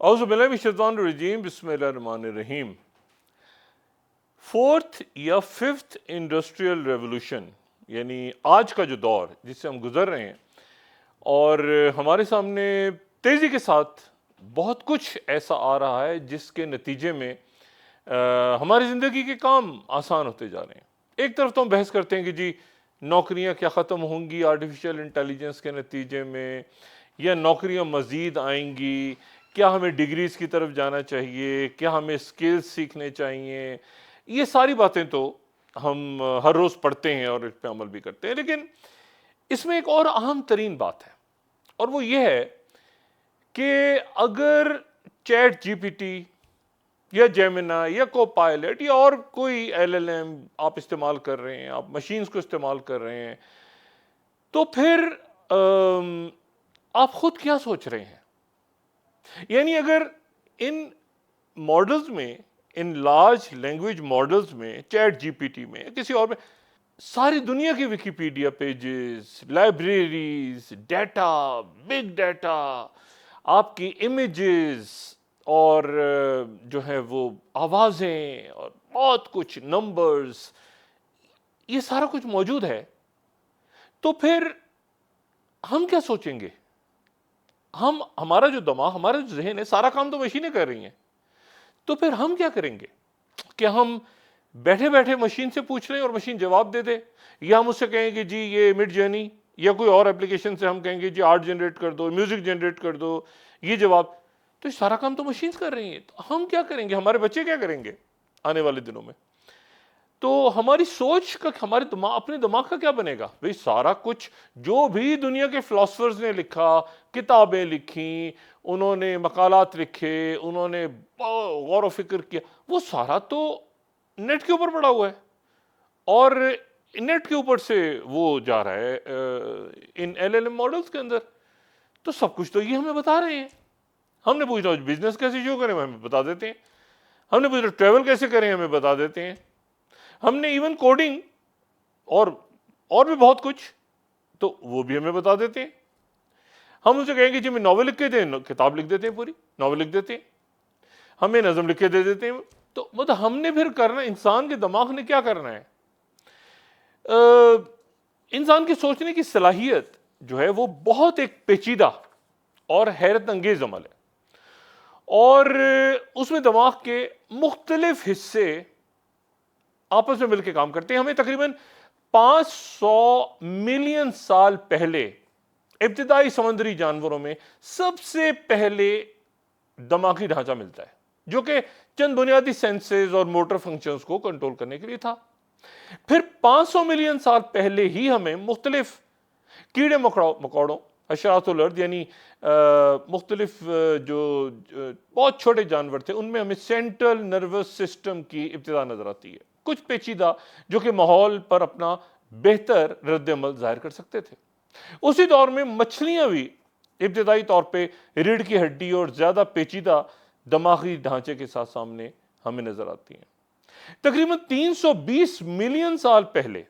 اعوذ باللہ من الشیطان الرجیم، بسم اللہ الرحمن الرحیم۔ فورتھ یا ففتھ انڈسٹریل ریولوشن، یعنی آج کا جو دور جس سے ہم گزر رہے ہیں، اور ہمارے سامنے تیزی کے ساتھ بہت کچھ ایسا آ رہا ہے جس کے نتیجے میں ہماری زندگی کے کام آسان ہوتے جا رہے ہیں۔ ایک طرف تو ہم بحث کرتے ہیں کہ جی نوکریاں کیا ختم ہوں گی آرٹیفیشل انٹیلیجنس کے نتیجے میں، یا نوکریاں مزید آئیں گی، کیا ہمیں ڈگریز کی طرف جانا چاہیے، کیا ہمیں اسکلز سیکھنے چاہیے۔ یہ ساری باتیں تو ہم ہر روز پڑھتے ہیں اور اس پہ عمل بھی کرتے ہیں، لیکن اس میں ایک اور اہم ترین بات ہے، اور وہ یہ ہے کہ اگر چیٹ جی پی ٹی یا جیمنا یا کو پائلٹ یا اور کوئی ایل ایل ایم آپ استعمال کر رہے ہیں، آپ مشینز کو استعمال کر رہے ہیں، تو پھر آپ خود کیا سوچ رہے ہیں؟ یعنی اگر ان ماڈلز میں، ان لارج لینگویج ماڈلز میں، چیٹ جی پی ٹی میں، کسی اور میں، ساری دنیا کی Wikipedia pages, libraries, data, big data, آپ کی امیجز، اور جو ہے وہ آوازیں، اور بہت کچھ نمبرز، یہ سارا کچھ موجود ہے، تو پھر ہم کیا سوچیں گے؟ ہمارا جو دماغ، ہمارا جو ذہن ہے، سارا کام تو مشینیں کر رہی ہیں، تو پھر ہم کیا کریں گے؟ کہ ہم بیٹھے بیٹھے مشین سے پوچھ لیں اور مشین جواب دے دے، یا ہم اس سے کہیں کہ جی یہ مڈ جرنی یا کوئی اور اپلیکیشن سے ہم کہیں گے جی آرٹ جنریٹ کر دو، میوزک جنریٹ کر دو، یہ جواب، تو سارا کام تو مشینز کر رہی ہیں، تو ہم کیا کریں گے؟ ہمارے بچے کیا کریں گے آنے والے دنوں میں؟ تو ہماری سوچ کا، ہمارے دماغ، اپنے دماغ کا کیا بنے گا؟ بھئی سارا کچھ جو بھی دنیا کے فلاسفرز نے لکھا، کتابیں لکھیں، انہوں نے مقالات لکھے، انہوں نے غور و فکر کیا، وہ سارا تو نیٹ کے اوپر پڑا ہوا ہے، اور نیٹ کے اوپر سے وہ جا رہا ہے ان ایل ایل ایم ماڈلز کے اندر، تو سب کچھ تو یہ ہمیں بتا رہے ہیں۔ ہم نے پوچھا بزنس کیسے شروع کریں، ہمیں بتا دیتے ہیں۔ ہم نے پوچھا ٹریول کیسے کریں، ہمیں بتا دیتے ہیں۔ ہم نے ایون کوڈنگ اور بھی بہت کچھ، تو وہ بھی ہمیں بتا دیتے ہیں۔ ہم اسے کہیں گے جی میں ناول لکھ کے دیں، کتاب لکھ دیتے ہیں، پوری ناول لکھ دیتے ہیں۔ ہمیں نظم لکھ کے دے دیتے ہیں۔ تو مطلب ہم نے پھر کرنا، انسان کے دماغ نے کیا کرنا ہے؟ انسان کی سوچنے کی صلاحیت جو ہے وہ بہت ایک پیچیدہ اور حیرت انگیز عمل ہے، اور اس میں دماغ کے مختلف حصے آپس میں مل کے کام کرتے ہیں۔ ہمیں تقریباً 500 ملین سال پہلے ابتدائی سمندری جانوروں میں سب سے پہلے دماغی ڈھانچہ ملتا ہے، جو کہ چند بنیادی سینسز اور موٹر فنکشنز کو کنٹرول کرنے کے لیے تھا۔ پھر 500 ملین سال پہلے ہی ہمیں مختلف کیڑے مکوڑوں، حشرات الارض، یعنی مختلف جو بہت چھوٹے جانور تھے، ان میں ہمیں سینٹرل نروس سسٹم کی ابتدا نظر آتی ہے، کچھ پیچیدہ جو کہ ماحول پر اپنا بہتر رد عمل ظاہر کر سکتے تھے۔ اسی دور میں مچھلیاں بھی ابتدائی طور پہ ریڑھ کی ہڈی اور زیادہ پیچیدہ دماغی ڈھانچے کے ساتھ سامنے ہمیں نظر آتی ہیں۔ تقریباً 320 ملین سال پہلے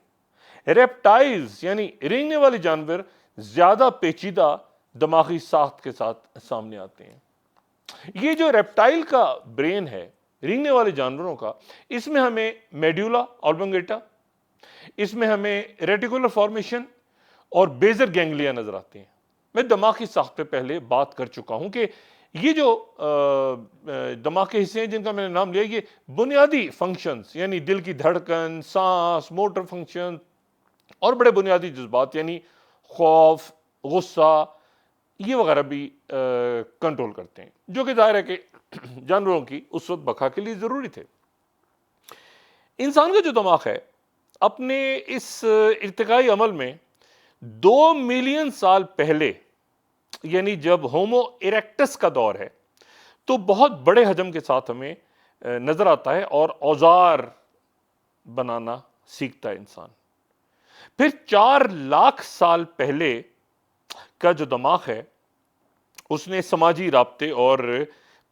ریپٹائلز، یعنی رینگنے والے جانور، زیادہ پیچیدہ دماغی ساخت کے ساتھ سامنے آتے ہیں۔ یہ جو ریپٹائل کا برین ہے، رینگنے والے جانوروں کا، اس میں ہمیں میڈیولا آبلونگیٹا، اس میں ہمیں ریٹیکولر فارمیشن اور بیزر گینگلیا نظر آتے ہیں۔ میں دماغ کی ساخت پہ پہلے بات کر چکا ہوں کہ یہ جو دماغ کے حصے ہیں جن کا میں نے نام لیا، یہ بنیادی فنکشنز، یعنی دل کی دھڑکن، سانس، موٹر فنکشن، اور بڑے بنیادی جذبات یعنی خوف، غصہ، یہ وغیرہ بھی کنٹرول کرتے ہیں، جو کہ ظاہر ہے کہ جانوروں کی اس وقت بقا کے لیے ضروری تھے۔ انسان کا جو دماغ ہے، اپنے اس ارتقائی عمل میں 2 ملین سال پہلے، یعنی جب ہومو ایریکٹس کا دور ہے، تو بہت بڑے حجم کے ساتھ ہمیں نظر آتا ہے، اور اوزار بنانا سیکھتا ہے انسان۔ پھر 4 لاکھ سال پہلے کا جو دماغ ہے، اس نے سماجی رابطے اور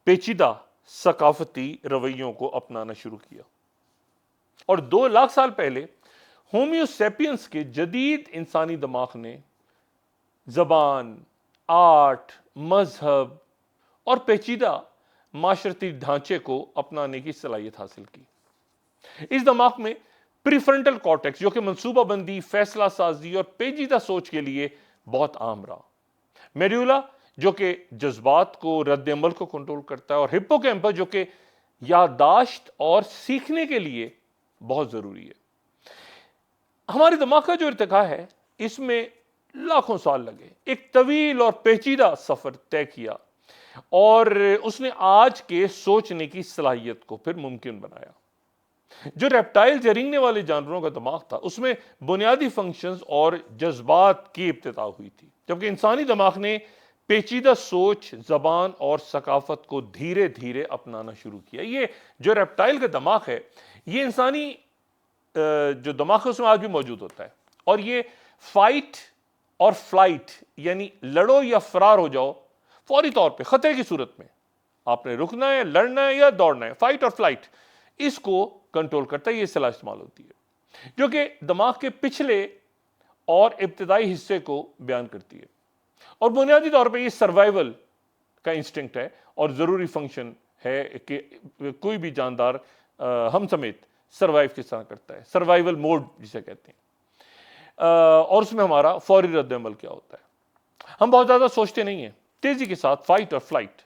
پیچیدہ ثقافتی رویوں کو اپنانا شروع کیا، اور 2 لاکھ سال پہلے ہومیو سیپینس کے جدید انسانی دماغ نے زبان، آرٹ، مذہب اور پیچیدہ معاشرتی ڈھانچے کو اپنانے کی صلاحیت حاصل کی۔ اس دماغ میں پری فرنٹل کارٹیکس جو کہ منصوبہ بندی، فیصلہ سازی اور پیچیدہ سوچ کے لیے بہت عام رہا، میڈیولا جو کہ جذبات کو، رد عمل کو کنٹرول کرتا ہے، اور ہپو کیمپس جو کہ یادداشت اور سیکھنے کے لیے بہت ضروری ہے۔ ہمارے دماغ کا جو ارتقاء ہے اس میں لاکھوں سال لگے، ایک طویل اور پیچیدہ سفر طے کیا، اور اس نے آج کے سوچنے کی صلاحیت کو پھر ممکن بنایا۔ جو ریپٹائل یا رینگنے والے جانوروں کا دماغ تھا اس میں بنیادی فنکشنز اور جذبات کی ابتدا ہوئی تھی، جبکہ انسانی دماغ نے پیچیدہ سوچ، زبان اور ثقافت کو دھیرے دھیرے اپنانا شروع کیا۔ یہ جو ریپٹائل کا دماغ ہے یہ انسانی جو دماغ ہے اس میں آج بھی موجود ہوتا ہے، اور یہ فائٹ اور فلائٹ یعنی لڑو یا فرار ہو جاؤ، فوری طور پہ خطرے کی صورت میں آپ نے رکنا ہے، لڑنا ہے یا دوڑنا ہے، فائٹ اور فلائٹ، اس کو کنٹرول کرتا ہے۔ یہ اصطلاح استعمال ہوتی ہے جو کہ دماغ کے پچھلے اور ابتدائی حصے کو بیان کرتی ہے، اور بنیادی طور پہ یہ سروائیول کا انسٹنکٹ ہے اور ضروری فنکشن ہے کہ کوئی بھی جاندار ہم سمیت سروائیو کس طرح کرتا ہے، سروائیول موڈ جسے کہتے ہیں، اور اس میں ہمارا فوری رد عمل کیا ہوتا ہے۔ ہم بہت زیادہ سوچتے نہیں ہیں، تیزی کے ساتھ فائٹ اور فلائٹ،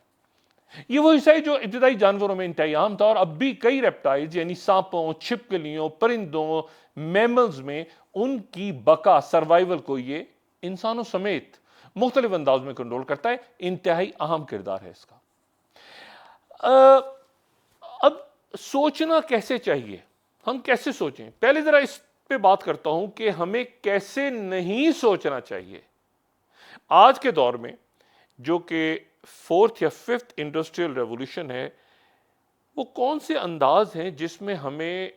یہ وہ حصہ ہے جو ابتدائی جانوروں میں انتہائی عام تھا، اور اب بھی کئی ریپٹائلز یعنی سانپوں، چھپکلیوں، پرندوں، میملز میں ان کی بقا، سروائیول کو یہ انسانوں سمیت مختلف انداز میں کنٹرول کرتا ہے۔ انتہائی اہم کردار ہے اس کا۔ اب سوچنا کیسے چاہیے، ہم کیسے سوچیں؟ پہلے ذرا اس پہ بات کرتا ہوں کہ ہمیں کیسے نہیں سوچنا چاہیے۔ آج کے دور میں جو کہ فورتھ یا ففتھ انڈسٹریل ریولوشن ہے، وہ کون سے انداز ہیں جس میں ہمیں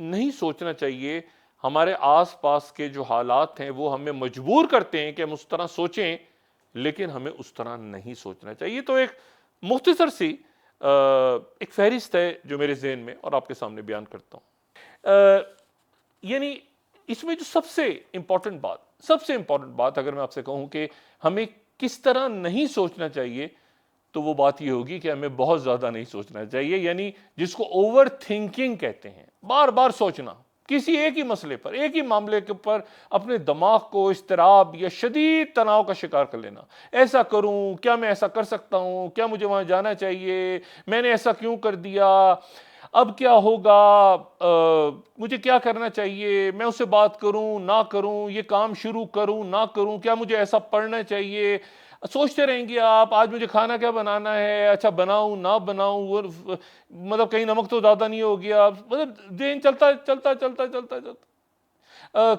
نہیں سوچنا چاہیے؟ ہمارے آس پاس کے جو حالات ہیں وہ ہمیں مجبور کرتے ہیں کہ ہم اس طرح سوچیں، لیکن ہمیں اس طرح نہیں سوچنا چاہیے۔ تو ایک مختصر سی ایک فہرست ہے جو میرے ذہن میں، اور آپ کے سامنے بیان کرتا ہوں۔ یعنی اس میں جو سب سے امپورٹنٹ بات اگر میں آپ سے کہوں کہ ہمیں کس طرح نہیں سوچنا چاہیے، تو وہ بات یہ ہوگی کہ ہمیں بہت زیادہ نہیں سوچنا چاہیے، یعنی جس کو اوور تھنکنگ کہتے ہیں، بار بار سوچنا کسی ایک ہی مسئلے پر، ایک ہی معاملے کے اوپر اپنے دماغ کو اضطراب یا شدید تناؤ کا شکار کر لینا۔ ایسا کروں، کیا میں ایسا کر سکتا ہوں، کیا مجھے وہاں جانا چاہیے، میں نے ایسا کیوں کر دیا، اب کیا ہوگا، مجھے کیا کرنا چاہیے، میں اس سے بات کروں نہ کروں، یہ کام شروع کروں نہ کروں، کیا مجھے ایسا پڑھنا چاہیے، سوچتے رہیں گے آپ، آج مجھے کھانا کیا بنانا ہے، اچھا بناؤں نہ بناؤں، مطلب کہیں نمک تو زیادہ نہیں ہو گیا، مطلب دن چلتا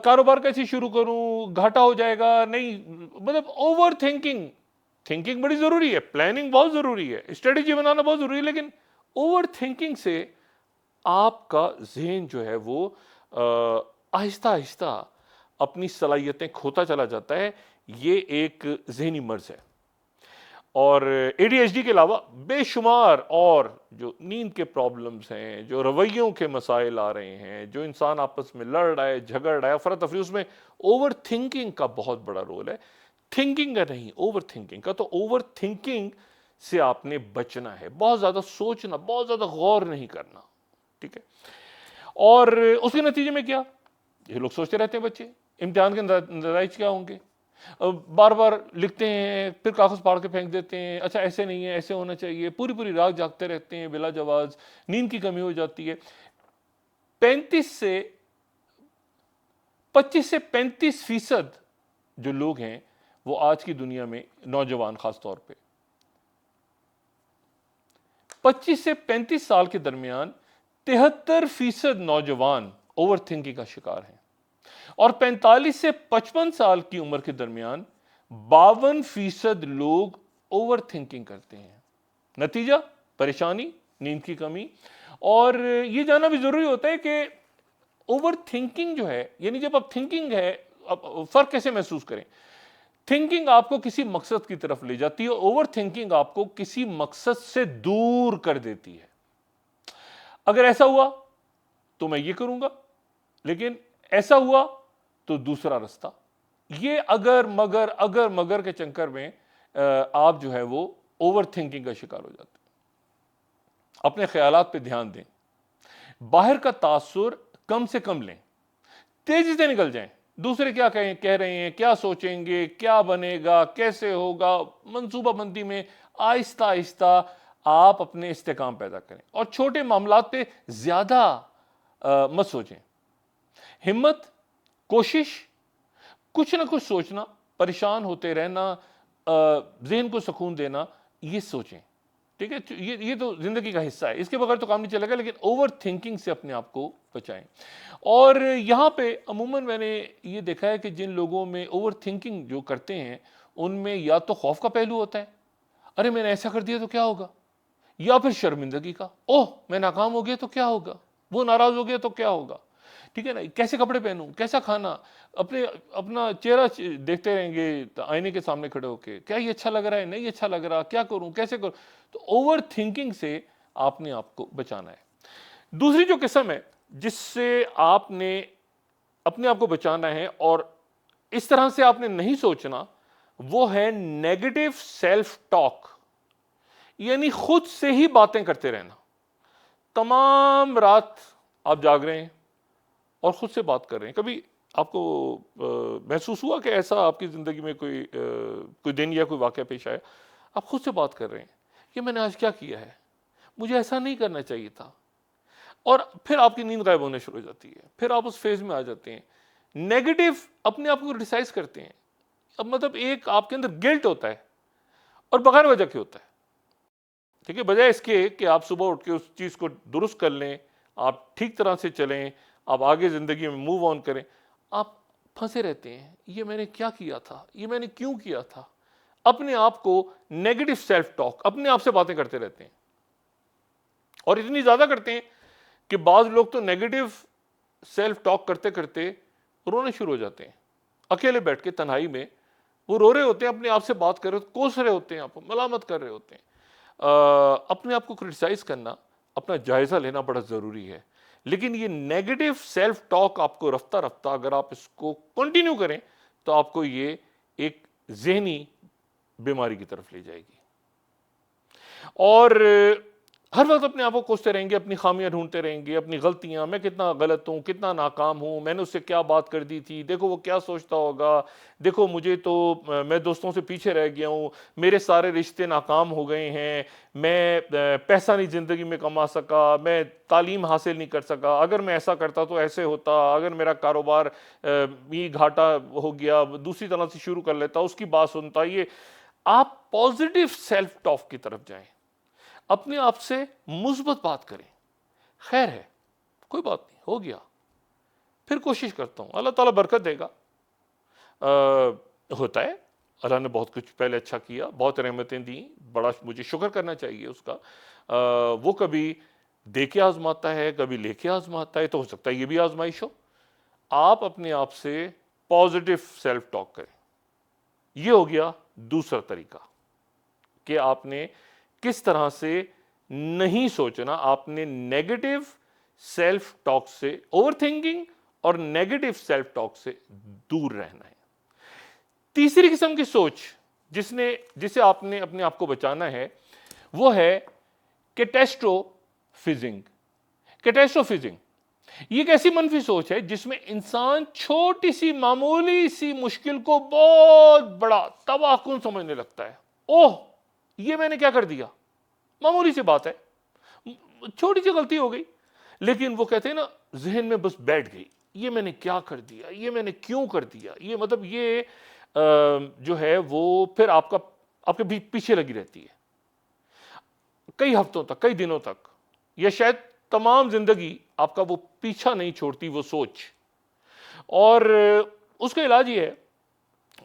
کاروبار کیسے شروع کروں، گھاٹا ہو جائے گا، نہیں، مطلب اوور تھنکنگ بڑی ضروری ہے، پلاننگ بہت ضروری ہے، اسٹریٹجی بنانا بہت ضروری ہے، لیکن اوور تھنکنگ سے آپ کا ذہن جو ہے وہ آہستہ آہستہ اپنی صلاحیتیں کھوتا چلا جاتا ہے۔ یہ ایک ذہنی مرض ہے، اور اے ڈی ایچ ڈی کے علاوہ بے شمار اور جو نیند کے پرابلمز ہیں، جو رویوں کے مسائل آ رہے ہیں، جو انسان آپس میں لڑ رہا ہے، جھگڑ رہا ہے، افراتفری، اس میں اوور تھنکنگ کا بہت بڑا رول ہے۔ تھنکنگ کا نہیں، اوور تھنکنگ کا۔ تو اوور تھنکنگ سے آپ نے بچنا ہے، بہت زیادہ سوچنا، بہت زیادہ غور نہیں کرنا، ٹھیک ہے؟ اور اس کے نتیجے میں کیا؟ یہ لوگ سوچتے رہتے ہیں بچے، امتحان کے نتائج کیا ہوں گے، بار بار لکھتے ہیں، پھر کاغذ پھاڑ کے پھینک دیتے ہیں، اچھا ایسے نہیں ہے، ایسے ہونا چاہیے، پوری رات جاگتے رہتے ہیں بلا جواز، نیند کی کمی ہو جاتی ہے۔ 25 سے 35% جو لوگ ہیں وہ آج کی دنیا میں، نوجوان خاص طور پہ 25 سے 35 سال کے درمیان 73% نوجوان اوور تھنکنگ کا شکار ہیں، اور 45 سے 55 سال کی عمر کے درمیان 52% لوگ اوور تھنکنگ کرتے ہیں۔ نتیجہ پریشانی، نیند کی کمی، اور یہ جاننا بھی ضروری ہوتا ہے کہ اوور تھنکنگ جو ہے، یعنی جب اب تھنکنگ ہے، اب فرق کیسے محسوس کریں؟ تھنکنگ آپ کو کسی مقصد کی طرف لے جاتی ہے، اوور تھنکنگ آپ کو کسی مقصد سے دور کر دیتی ہے۔ اگر ایسا ہوا تو میں یہ کروں گا، لیکن ایسا ہوا تو دوسرا رستہ، یہ اگر مگر کے چنکر میں آپ جو ہے وہ اوور تھنکنگ کا شکار ہو جاتے ہیں. اپنے خیالات پہ دھیان دیں, باہر کا تاثر کم سے کم لیں, تیزی سے نکل جائیں. دوسرے کیا کہہ رہے ہیں, کیا سوچیں گے, کیا بنے گا, کیسے ہوگا, منصوبہ بندی میں آہستہ آہستہ آپ اپنے استحکام پیدا کریں, اور چھوٹے معاملات پہ زیادہ مت سوچیں. ہمت, کوشش, کچھ نہ کچھ سوچنا, پریشان ہوتے رہنا, ذہن کو سکون دینا, یہ سوچیں. ٹھیک ہے, یہ تو زندگی کا حصہ ہے, اس کے بغیر تو کام نہیں چلے گا, لیکن اوور تھنکنگ سے اپنے آپ کو بچائیں. اور یہاں پہ عموماً میں نے یہ دیکھا ہے کہ جن لوگوں میں اوور تھنکنگ جو کرتے ہیں ان میں یا تو خوف کا پہلو ہوتا ہے, ارے میں نے ایسا کر دیا تو کیا ہوگا, یا پھر شرمندگی کا, اوہ میں ناکام ہو گیا تو کیا ہوگا, وہ ناراض ہو گیا تو کیا ہوگا. ٹھیک ہے نا, کیسے کپڑے پہنوں, کیسا کھانا, اپنا چہرہ دیکھتے رہیں گے آئینے کے سامنے کھڑے ہو کے, کیا یہ اچھا لگ رہا ہے, نہیں اچھا لگ رہا, کیا کروں, کیسے کروں. تو اوور تھنکنگ سے آپ نے آپ کو بچانا ہے. دوسری جو قسم ہے جس سے آپ نے اپنے آپ کو بچانا ہے اور اس طرح سے آپ نے نہیں سوچنا, وہ ہے نیگیٹو سیلف ٹاک, یعنی خود سے ہی باتیں کرتے رہنا. تمام رات آپ جاگ رہے ہیں اور خود سے بات کر رہے ہیں. کبھی آپ کو محسوس ہوا کہ ایسا آپ کی زندگی میں کوئی دن یا کوئی واقعہ پیش آیا, آپ خود سے بات کر رہے ہیں کہ میں نے آج کیا کیا ہے, مجھے ایسا نہیں کرنا چاہیے تھا, اور پھر آپ کی نیند غائب ہونے شروع ہو جاتی ہے, پھر آپ اس فیز میں آ جاتے ہیں, نیگیٹو اپنے آپ کو کرٹیسائز کرتے ہیں. اب مطلب ایک آپ کے اندر گلٹ ہوتا ہے اور بغیر وجہ کے ہوتا ہے. ٹھیک ہے, بجائے اس کے کہ آپ صبح اٹھ کے اس چیز کو درست کر لیں, آپ ٹھیک طرح سے چلیں, آپ آگے زندگی میں موو آن کریں, آپ پھنسے رہتے ہیں, یہ میں نے کیا کیا تھا, یہ میں نے کیوں کیا تھا. اپنے آپ کو نیگیٹو سیلف ٹاک, اپنے آپ سے باتیں کرتے رہتے ہیں, اور اتنی زیادہ کرتے ہیں کہ بعض لوگ تو نیگیٹو سیلف ٹاک کرتے کرتے رونے شروع ہو جاتے ہیں. اکیلے بیٹھ کے تنہائی میں وہ رو رہے ہوتے ہیں, اپنے آپ سے بات کر رہے ہوتے, کوس رہے ہوتے ہیں, آپ کو ملامت کر رہے ہوتے ہیں. اپنے آپ کو کرٹیسائز کرنا, اپنا جائزہ لینا بڑا ضروری ہے, لیکن یہ نیگیٹو سیلف ٹاک آپ کو رفتہ رفتہ اگر آپ اس کو کنٹینیو کریں تو آپ کو یہ ایک ذہنی بیماری کی طرف لے جائے گی. اور ہر وقت اپنے آپ کو کوستے رہیں گے, اپنی خامیاں ڈھونڈتے رہیں گے, اپنی غلطیاں, میں کتنا غلط ہوں, کتنا ناکام ہوں, میں نے اس سے کیا بات کر دی تھی, دیکھو وہ کیا سوچتا ہوگا, دیکھو مجھے تو میں دوستوں سے پیچھے رہ گیا ہوں, میرے سارے رشتے ناکام ہو گئے ہیں, میں پیسہ نہیں زندگی میں کما سکا, میں تعلیم حاصل نہیں کر سکا, اگر میں ایسا کرتا تو ایسے ہوتا, اگر میرا کاروبار یہ گھاٹا ہو گیا, دوسری طرح سے شروع کر لیتا, اس کی بات سنتا. یہ آپ پازیٹیو سیلف ٹاک کی طرف جائیں, اپنے آپ سے مثبت بات کریں, خیر ہے, کوئی بات نہیں, ہو گیا, پھر کوشش کرتا ہوں, اللہ تعالیٰ برکت دے گا. ہوتا ہے, اللہ نے بہت کچھ پہلے اچھا کیا, بہت رحمتیں دیں, بڑا مجھے شکر کرنا چاہیے اس کا. وہ کبھی دے کے آزماتا ہے, کبھی لے کے آزماتا ہے, تو ہو سکتا ہے یہ بھی آزمائش ہو. آپ اپنے آپ سے پازیٹیو سیلف ٹاک کریں. یہ ہو گیا دوسرا طریقہ کہ آپ نے کس طرح سے نہیں سوچنا, آپ نے نیگیٹو سیلف ٹاک سے, اوور تھنکنگ اور نیگیٹو سیلف ٹاک سے دور رہنا ہے. تیسری قسم کی سوچ جسے آپ نے اپنے آپ کو بچانا ہے, وہ ہے کیٹاسٹروفزنگ. کیٹاسٹروفزنگ یہ ایک ایسی منفی سوچ ہے جس میں انسان چھوٹی سی معمولی سی مشکل کو بہت بڑا تباہ کن سمجھنے لگتا ہے. اوہ یہ میں نے کیا کر دیا, معمولی سی بات ہے, چھوٹی سی غلطی ہو گئی, لیکن وہ کہتے ہیں نا ذہن میں بس بیٹھ گئی, یہ میں نے کیا کر دیا, یہ میں نے کیوں کر دیا, یہ مطلب یہ جو ہے وہ پھر آپ کے پیچھے لگی رہتی ہے کئی ہفتوں تک, کئی دنوں تک, یا شاید تمام زندگی آپ کا وہ پیچھا نہیں چھوڑتی وہ سوچ. اور اس کا علاج یہ ہے,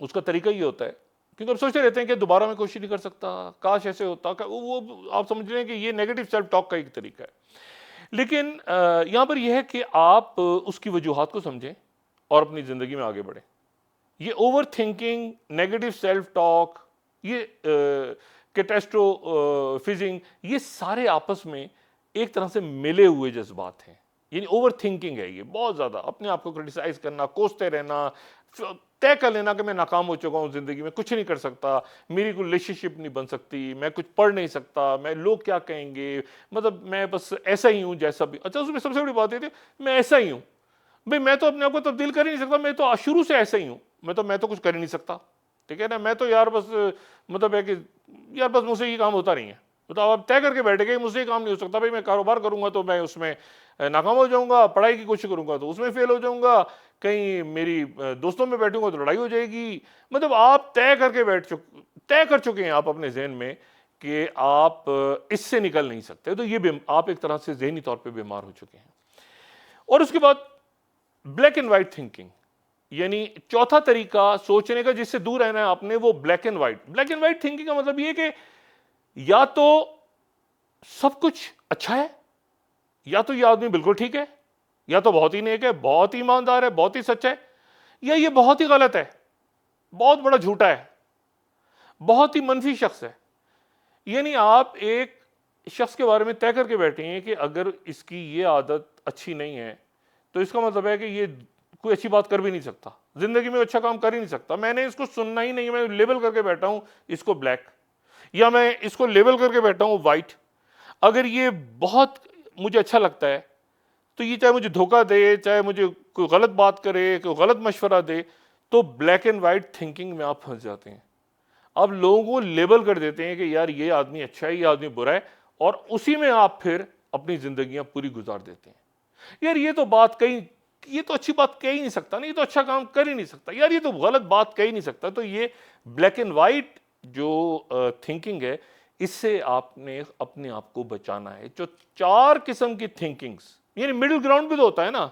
اس کا طریقہ یہ ہوتا ہے, کیونکہ ہم سوچتے رہتے ہیں کہ دوبارہ میں کوشش نہیں کر سکتا, کاش ایسے ہوتا, وہ آپ سمجھ رہے ہیں کہ یہ نیگیٹو سیلف ٹاک کا ایک طریقہ ہے. لیکن یہاں پر یہ ہے کہ آپ اس کی وجوہات کو سمجھیں اور اپنی زندگی میں آگے بڑھیں. یہ over thinking, negative self talk, یہ کیٹاسٹروفزنگ, یہ سارے آپس میں ایک طرح سے ملے ہوئے جذبات ہیں. یعنی اوور تھنکنگ ہے یہ بہت زیادہ, اپنے آپ کو کرٹیسائز کرنا, کوستے رہنا, طے کر لینا کہ میں ناکام ہو چکا ہوں زندگی میں, کچھ نہیں کر سکتا, میری کوئی ریلیشن شپ نہیں بن سکتی, میں کچھ پڑھ نہیں سکتا, میں لوگ کیا کہیں گے, مطلب میں بس ایسا ہی ہوں جیسا بھی. اچھا اس میں سب سے بڑی بات یہ تھی میں ایسا ہی ہوں, بھئی میں تو اپنے آپ کو تبدیل کر ہی نہیں سکتا, میں تو شروع سے ایسا ہی ہوں, میں تو کچھ کر ہی نہیں سکتا, ٹھیک ہے نا, میں تو یار بس مطلب ہے کہ یار بس مجھ سے یہ کام ہوتا نہیں ہے. مطلب آپ طے کر کے بیٹھے گئے مجھ سے یہ کام نہیں ہو سکتا, بھائی میں کاروبار کروں گا تو میں اس میں ناکام ہو جاؤں گا, پڑھائی کی کوشش کروں گا تو اس میں فیل ہو جاؤں گا, کہیں میری دوستوں میں بیٹھوں گا تو لڑائی ہو جائے گی. مطلب آپ طے کر چکے ہیں آپ اپنے ذہن میں کہ آپ اس سے نکل نہیں سکتے, تو یہ آپ ایک طرح سے ذہنی طور پہ بیمار ہو چکے ہیں. اور اس کے بعد بلیک اینڈ وائٹ تھنکنگ, یعنی چوتھا طریقہ سوچنے کا جس سے دور رہنا ہے آپ نے, وہ black and white. Black and white thinking کا مطلب یہ کہ یا تو سب کچھ اچھا ہے, یا تو یہ آدمی بالکل ٹھیک ہے, یا تو بہت ہی نیک ہے, بہت ہی ایماندار ہے, بہت ہی سچا ہے, یا یہ بہت ہی غلط ہے, بہت بڑا جھوٹا ہے, بہت ہی منفی شخص ہے. یعنی آپ ایک شخص کے بارے میں طے کر کے بیٹھے ہیں کہ اگر اس کی یہ عادت اچھی نہیں ہے تو اس کا مطلب ہے کہ یہ کوئی اچھی بات کر بھی نہیں سکتا, زندگی میں اچھا کام کر ہی نہیں سکتا, میں نے اس کو سننا ہی نہیں, میں لیبل کر کے بیٹھا ہوں اس کو بلیک, یا میں اس کو لیبل کر کے بیٹھا ہوں وائٹ. اگر یہ بہت مجھے اچھا لگتا ہے تو یہ چاہے مجھے دھوکہ دے, چاہے مجھے کوئی غلط بات کرے, کوئی غلط مشورہ دے, تو بلیک اینڈ وائٹ تھنکنگ میں آپ پھنس جاتے ہیں. آپ لوگوں کو لیبل کر دیتے ہیں کہ یار یہ آدمی اچھا ہے, یہ آدمی برا ہے, اور اسی میں آپ پھر اپنی زندگیاں پوری گزار دیتے ہیں. یار یہ تو بات کہیں, یہ تو اچھی بات کہہ ہی نہیں سکتا, نہیں یہ تو اچھا کام کر ہی نہیں سکتا, یار یہ تو غلط بات کہہ ہی نہیں سکتا. تو یہ بلیک اینڈ وائٹ جو تھنکنگ ہے, اس سے آپ نے اپنے آپ کو بچانا ہے. جو 4 قسم کی تھنکنگز, یعنی مڈل گراؤنڈ بھی تو ہوتا ہے نا,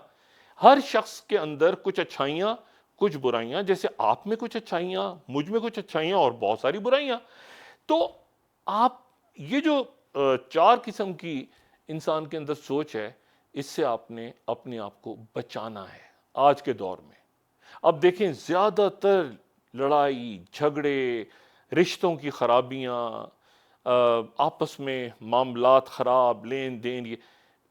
ہر شخص کے اندر کچھ اچھائیاں کچھ برائیاں, جیسے آپ میں کچھ اچھائیاں, مجھ میں کچھ اچھائیاں اور بہت ساری برائیاں. تو آپ یہ جو 4 قسم کی انسان کے اندر سوچ ہے, اس سے آپ نے اپنے آپ کو بچانا ہے آج کے دور میں. اب دیکھیں زیادہ تر لڑائی جھگڑے, رشتوں کی خرابیاں, آپس میں معاملات خراب, لین دین,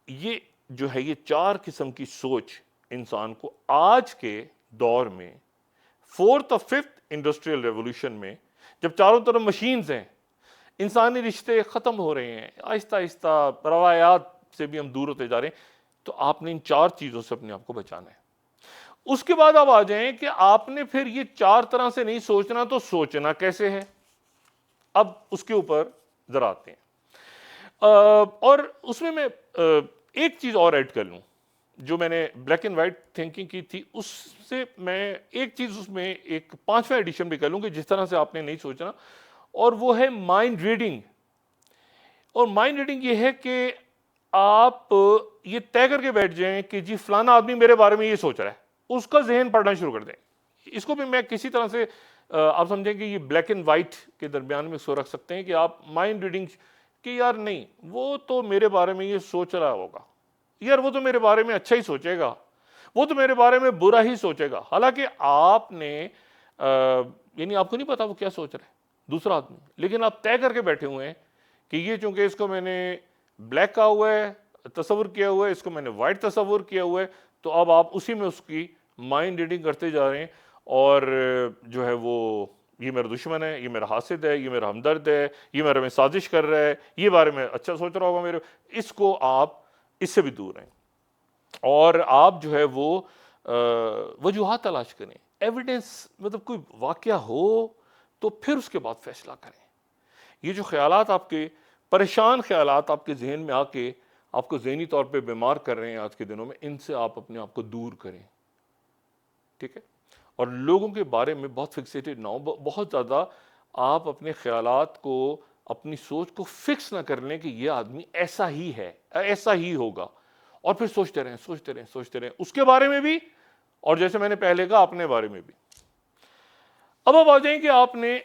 یہ جو ہے یہ 4 قسم کی سوچ انسان کو آج کے دور میں 4th اور 5th انڈسٹریل ریولوشن میں, جب چاروں طرف مشینز ہیں, انسانی رشتے ختم ہو رہے ہیں آہستہ آہستہ, روایات سے بھی ہم دور ہوتے جا رہے ہیں, تو آپ نے ان 4 چیزوں سے اپنے آپ کو بچانا ہے. اس کے بعد آپ آ جائیں کہ آپ نے پھر یہ 4 طرح سے نہیں سوچنا, تو سوچنا کیسے ہے. اب اس کے اوپر ذرا آتے ہیں, اور اس میں ایک چیز اور ایڈ کر لوں جو میں نے بلیک اینڈ وائٹ تھنکنگ کی تھی, اس سے میں ایک چیز اس میں ایک 5واں ایڈیشن بھی کر لوں کہ جس طرح سے آپ نے نہیں سوچنا, اور وہ ہے مائنڈ ریڈنگ. اور مائنڈ ریڈنگ یہ ہے کہ آپ یہ طے کر کے بیٹھ جائیں کہ جی فلانا آدمی میرے بارے میں یہ سوچ رہا ہے, اس کا ذہن پڑھنا شروع کر دیں. اس کو بھی میں کسی طرح سے آپ سمجھیں کہ یہ بلیک اینڈ وائٹ کے درمیان میں سو رکھ سکتے ہیں کہ آپ مائنڈ ریڈنگ کہ یار نہیں وہ تو میرے بارے میں یہ سوچ رہا ہوگا, یار وہ تو میرے بارے میں اچھا ہی سوچے گا, وہ تو میرے بارے میں برا ہی سوچے گا. حالانکہ آپ نے یعنی آپ کو نہیں پتا وہ کیا سوچ رہا ہے دوسرا آدمی, لیکن آپ طے کر کے بیٹھے ہوئے ہیں کہ یہ چونکہ اس کو میں نے بلیک کہا ہوا ہے, تصور کیا ہوا ہے, اس کو میں نے وائٹ تصور کیا ہوا ہے, تو اب آپ اسی میں اس کی مائنڈ ریڈنگ کرتے جا رہے ہیں. اور جو ہے وہ یہ میرا دشمن ہے, یہ میرا حاسد ہے, یہ میرا ہمدرد ہے, یہ میرے میں سازش کر رہا ہے, یہ بارے میں اچھا سوچ رہا ہوگا میرے, اس کو آپ اس سے بھی دور رہیں. اور آپ جو ہے وہ وجوہات تلاش کریں, ایویڈنس, مطلب کوئی واقعہ ہو تو پھر اس کے بعد فیصلہ کریں. یہ جو خیالات آپ کے پریشان خیالات آپ کے ذہن میں آ کے آپ کو ذہنی طور پہ بیمار کر رہے ہیں آج کے دنوں میں, ان سے آپ اپنے آپ کو دور کریں, ٹھیک ہے. اور لوگوں کے بارے میں بہت فکسیٹڈ نہ ہو, بہت زیادہ آپ اپنے خیالات کو, اپنی سوچ کو فکس نہ کر لیں کہ یہ آدمی ایسا ہی ہے, ایسا ہی ہوگا, اور پھر سوچتے رہیں سوچتے رہیں سوچتے رہیں اس کے بارے میں بھی, اور جیسے میں نے پہلے کہا اپنے بارے میں بھی. اب آپ آ جائیں کہ آپ نے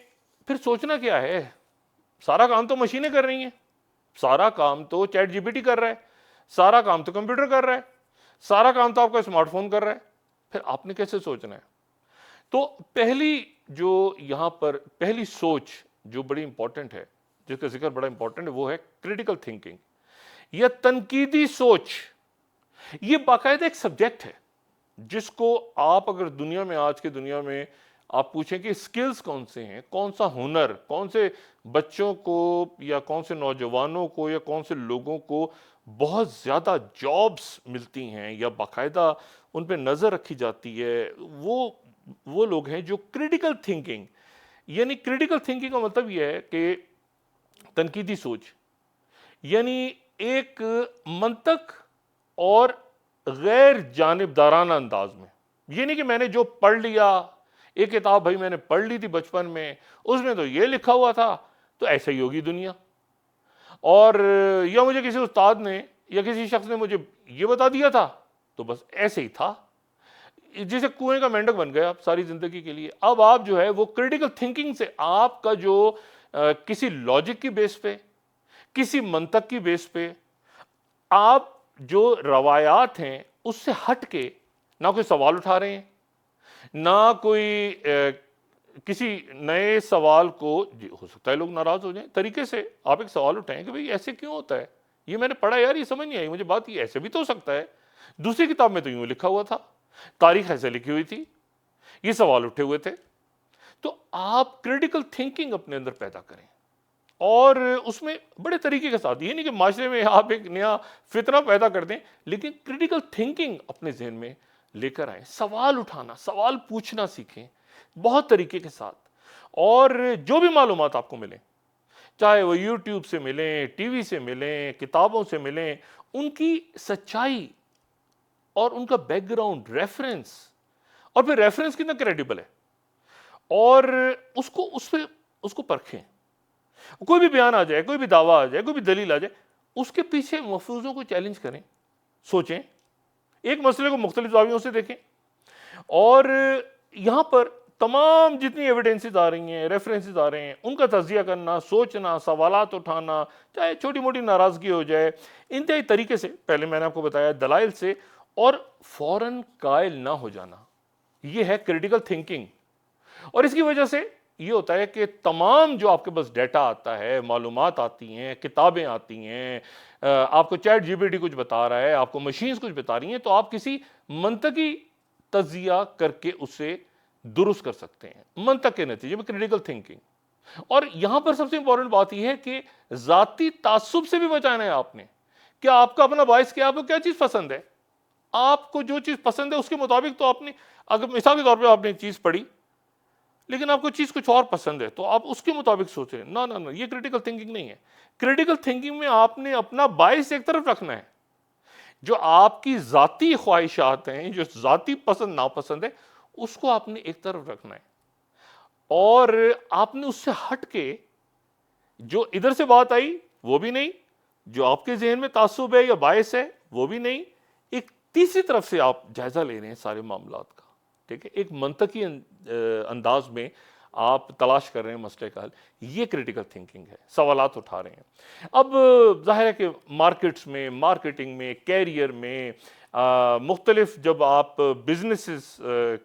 پھر سوچنا کیا ہے. سارا کام تو مشینیں کر رہی ہیں, سارا کام تو چیٹ جی پی ٹی کر رہا ہے, سارا کام تو کمپیوٹر کر رہا ہے, سارا کام تو آپ کا اسمارٹ فون کر رہا ہے, پھر آپ نے کیسے سوچنا ہے. تو پہلی جو یہاں پر پہلی سوچ جو بڑی امپورٹنٹ ہے, جس کا ذکر بڑا امپورٹنٹ ہے, وہ ہے کریٹیکل تھنکنگ یا تنقیدی سوچ. یہ باقاعدہ ایک سبجیکٹ ہے, جس کو آپ اگر دنیا میں، آج کے دنیا میں آپ پوچھیں کہ سکلز کون سے ہیں، کون سا ہنر، کون سے بچوں کو یا کون سے نوجوانوں کو یا کون سے لوگوں کو بہت زیادہ جابس ملتی ہیں یا باقاعدہ ان پہ نظر رکھی جاتی ہے، وہ لوگ ہیں جو کریٹیکل تھنکنگ، یعنی کریٹیکل تھنکنگ کا مطلب یہ ہے کہ تنقیدی سوچ، یعنی ایک منطق اور غیر جانبدارانہ انداز میں. یہ نہیں کہ میں نے جو پڑھ لیا، ایک کتاب بھائی میں نے پڑھ لی تھی بچپن میں، اس میں تو یہ لکھا ہوا تھا تو ایسے ہی ہوگی دنیا، اور یا مجھے کسی استاد نے یا کسی شخص نے مجھے یہ بتا دیا تھا تو بس ایسے ہی تھا، جسے کنویں کا مینڈک بن گیا آپ ساری زندگی کے لیے. اب آپ جو ہے وہ کریٹیکل تھنکنگ سے آپ کا جو کسی لاجک کی بیس پہ، کسی منطق کی بیس پہ آپ جو روایات ہیں اس سے ہٹ کے نہ کوئی سوال اٹھا رہے ہیں، نہ کوئی کسی نئے سوال کو، ہو سکتا ہے لوگ ناراض ہو جائیں، طریقے سے آپ ایک سوال اٹھائیں کہ بھئی ایسے کیوں ہوتا ہے، یہ میں نے پڑھا یار، یہ سمجھ نہیں آئی مجھے بات، یہ ایسے بھی تو ہو سکتا ہے، دوسری کتاب میں تو یوں لکھا ہوا تھا، تاریخ ایسے لکھی ہوئی تھی، یہ سوال اٹھے ہوئے تھے. تو آپ کریٹیکل تھنکنگ اپنے اندر پیدا کریں، اور اس میں بڑے طریقے کے ساتھ، یہ نہیں کہ معاشرے میں آپ ایک نیا فتنہ پیدا کر دیں، لیکن کریٹیکل تھنکنگ اپنے ذہن میں لے کر آئیں، سوال اٹھانا، سوال پوچھنا سیکھیں بہت طریقے کے ساتھ. اور جو بھی معلومات آپ کو ملیں، چاہے وہ یوٹیوب سے ملیں، ٹی وی سے ملیں، کتابوں سے ملیں، ان کی سچائی اور ان کا بیک گراؤنڈ، ریفرنس، اور پھر ریفرنس کتنا کریڈیبل ہے، اور اس کو پرکھیں. کوئی بھی بیان آ جائے، کوئی بھی دعویٰ آ جائے، کوئی بھی دلیل آ جائے، اس کے پیچھے مفروضوں کو چیلنج کریں، سوچیں، ایک مسئلے کو مختلف زاویوں سے دیکھیں، اور یہاں پر تمام جتنی ایویڈنسز آ رہی ہیں، ریفرنسز آ رہے ہیں، ان کا تجزیہ کرنا، سوچنا، سوالات اٹھانا، چاہے چھوٹی موٹی ناراضگی ہو جائے، انتہائی طریقے سے، پہلے میں نے آپ کو بتایا دلائل سے، اور فوراً قائل نہ ہو جانا، یہ ہے کریٹیکل تھنکنگ. اور اس کی وجہ سے یہ ہوتا ہے کہ تمام جو آپ کے پاس ڈیٹا آتا ہے، معلومات آتی ہیں، کتابیں آتی ہیں، آپ کو چیٹ جی پی ٹی کچھ بتا رہا ہے، آپ کو مشینز کچھ بتا رہی ہیں، تو آپ کسی منطقی تجزیہ کر کے اسے درست کر سکتے ہیں منطق کے نتیجے میں، کریٹیکل تھنکنگ. اور یہاں پر سب سے امپورٹنٹ بات یہ ہے کہ ذاتی تعصب سے بھی بچانا ہے آپ نے، کہ آپ کا اپنا باعث کیا، آپ کو کیا چیز پسند ہے، آپ کو جو چیز پسند ہے اس کے مطابق تو آپ نے، اگر مثال کے طور پہ آپ نے چیز پڑھی لیکن آپ کو چیز کچھ اور پسند ہے تو آپ اس کے مطابق سوچیں، نہ نہ نہ، یہ کریٹیکل تھنکنگ نہیں ہے. کریٹیکل تھنکنگ میں آپ نے اپنا باعث ایک طرف رکھنا ہے، جو آپ کی ذاتی خواہشات ہیں، جو ذاتی پسند ناپسند ہے، اس کو آپ نے ایک طرف رکھنا ہے، اور آپ نے اس سے ہٹ کے جو ادھر سے بات آئی وہ بھی نہیں، جو آپ کے ذہن میں تعصب ہے یا باعث ہے وہ بھی نہیں، ایک تیسری طرف سے آپ جائزہ لے رہے ہیں سارے معاملات کا، ٹھیک ہے، ایک منطقی انداز میں آپ تلاش کر رہے ہیں مسئلے کا حل. یہ کریٹیکل تھنکنگ ہے، سوالات اٹھا رہے ہیں. اب ظاہر ہے کہ مارکیٹس میں، مارکیٹنگ میں، کیریئر میں، مختلف جب آپ بزنسز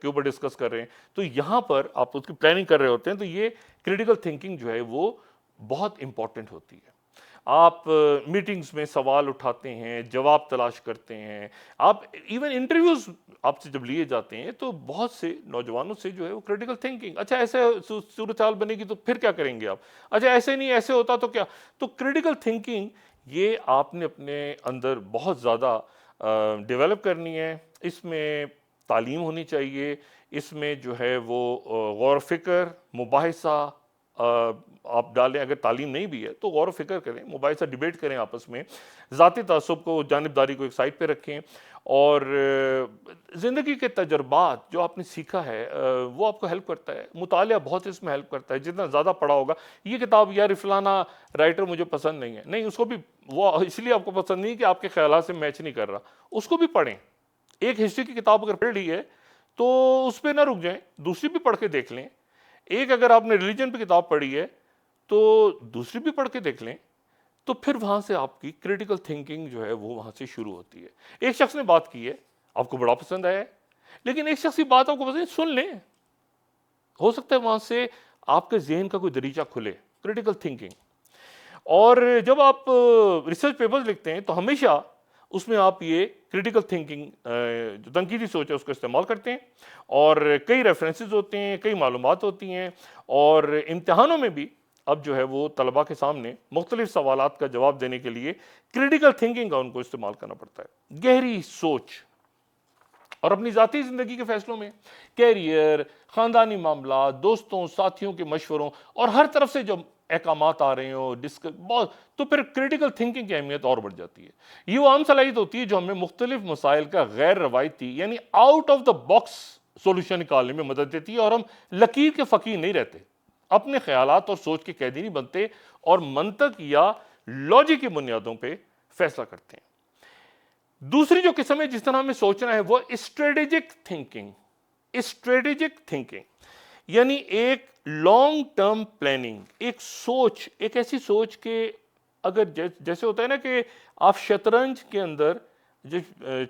کے اوپر ڈسکس کر رہے ہیں تو یہاں پر آپ اس کی پلاننگ کر رہے ہوتے ہیں، تو یہ کریٹیکل تھنکنگ جو ہے وہ بہت امپورٹنٹ ہوتی ہے. آپ میٹنگز میں سوال اٹھاتے ہیں، جواب تلاش کرتے ہیں، آپ ایون انٹرویوز آپ سے جب لیے جاتے ہیں تو بہت سے نوجوانوں سے جو ہے وہ کریٹیکل تھنکنگ، اچھا ایسے صورتحال بنے گی تو پھر کیا کریں گے آپ، اچھا ایسے نہیں ایسے ہوتا تو کیا. تو کریٹیکل تھنکنگ یہ آپ نے اپنے اندر بہت زیادہ ڈیولپ کرنی ہے. اس میں تعلیم ہونی چاہیے، اس میں جو ہے وہ غور و فکر، مباحثہ آپ ڈالیں. اگر تعلیم نہیں بھی ہے تو غور و فکر کریں، مباحثہ ڈیبیٹ کریں آپس میں، ذاتی تعصب کو، جانبداری کو ایک سائڈ پہ رکھیں، اور زندگی کے تجربات جو آپ نے سیکھا ہے وہ آپ کو ہیلپ کرتا ہے. مطالعہ بہت اس میں ہیلپ کرتا ہے، جتنا زیادہ پڑھا ہوگا. یہ کتاب یار فلانا رائٹر مجھے پسند نہیں ہے، نہیں، اس کو بھی وہ اس لیے آپ کو پسند نہیں کہ آپ کے خیالات سے میچ نہیں کر رہا، اس کو بھی پڑھیں. ایک ہسٹری کی کتاب اگر پڑھ لی ہے تو اس پہ نہ رک جائیں، دوسری بھی پڑھ کے دیکھ لیں. ایک اگر آپ نے ریلیجن پہ کتاب پڑھی ہے تو دوسری بھی پڑھ کے دیکھ لیں، تو پھر وہاں سے آپ کی کریٹیکل تھنکنگ جو ہے وہ وہاں سے شروع ہوتی ہے. ایک شخص نے بات کی ہے، آپ کو بڑا پسند آیا ہے، لیکن ایک شخص کی بات آپ کو پسند ہے، سن لیں، ہو سکتا ہے وہاں سے آپ کے ذہن کا کوئی دریچہ کھلے. Critical thinking. اور جب آپ ریسرچ پیپرز لکھتے ہیں تو ہمیشہ اس میں آپ یہ کریٹیکل تھنکنگ جو تنقیدی سوچ ہے اس کو استعمال کرتے ہیں، اور کئی ریفرنسز ہوتے ہیں، کئی معلومات ہوتی ہیں، اور امتحانوں میں بھی اب جو ہے وہ طلباء کے سامنے مختلف سوالات کا جواب دینے کے لیے کریٹیکل تھنکنگ کا ان کو استعمال کرنا پڑتا ہے، گہری سوچ۔ اور اپنی ذاتی زندگی کے فیصلوں میں کیریئر، خاندانی معاملات، دوستوں ساتھیوں کے مشوروں اور ہر طرف سے جو احکامات آ رہے ہوں بہت، تو پھر کریٹیکل تھنکنگ کی اہمیت اور بڑھ جاتی ہے۔ یہ وہ عام صلاحیت ہوتی ہے جو ہمیں مختلف مسائل کا غیر روایتی یعنی out of the box solution نکالنے میں مدد دیتی ہے، اور ہم لکیر کے فقیر نہیں رہتے، اپنے خیالات اور سوچ کے قیدی نہیں بنتے، اور منطق یا لاجک کی بنیادوں پہ فیصلہ کرتے ہیں۔ دوسری جو قسم ہے جس طرح ہمیں سوچنا ہے وہ اسٹریٹجک تھنکنگ۔ اسٹریٹجک تھنکنگ یعنی ایک لانگ ٹرم پلاننگ، ایک سوچ، ایک ایسی سوچ کہ اگر جیسے ہوتا ہے نا کہ آپ شطرنج کے اندر جو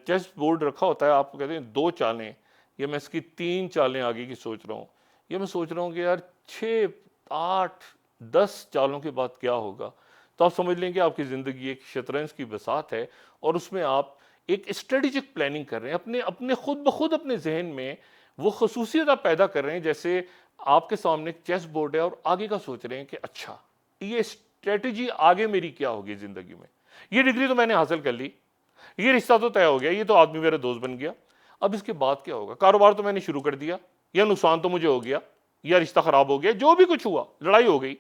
چیس بورڈ رکھا ہوتا ہے، آپ کو کہتے ہیں 2 چالیں، یا میں اس کی 3 چالیں آگے کی سوچ رہا ہوں، یا میں سوچ رہا ہوں کہ یار 6 8 10 چالوں کے بعد کیا ہوگا، تو آپ سمجھ لیں کہ آپ کی زندگی ایک شطرنج کی بساط ہے، اور اس میں آپ ایک اسٹریٹجک پلاننگ کر رہے ہیں، اپنے خود بخود اپنے ذہن میں وہ خصوصیت آپ پیدا کر رہے ہیں، جیسے آپ کے سامنے ایک چیس بورڈ ہے اور آگے کا سوچ رہے ہیں کہ اچھا یہ اسٹریٹجی آگے میری کیا ہوگی زندگی میں، یہ ڈگری تو میں نے حاصل کر لی، یہ رشتہ تو طے ہو گیا، یہ تو آدمی میرا دوست بن گیا، اب اس کے بعد کیا ہوگا، کاروبار تو میں نے شروع کر دیا، یا نقصان تو مجھے ہو گیا، یا رشتہ خراب ہو گیا، جو بھی کچھ ہوا، لڑائی ہو گئی،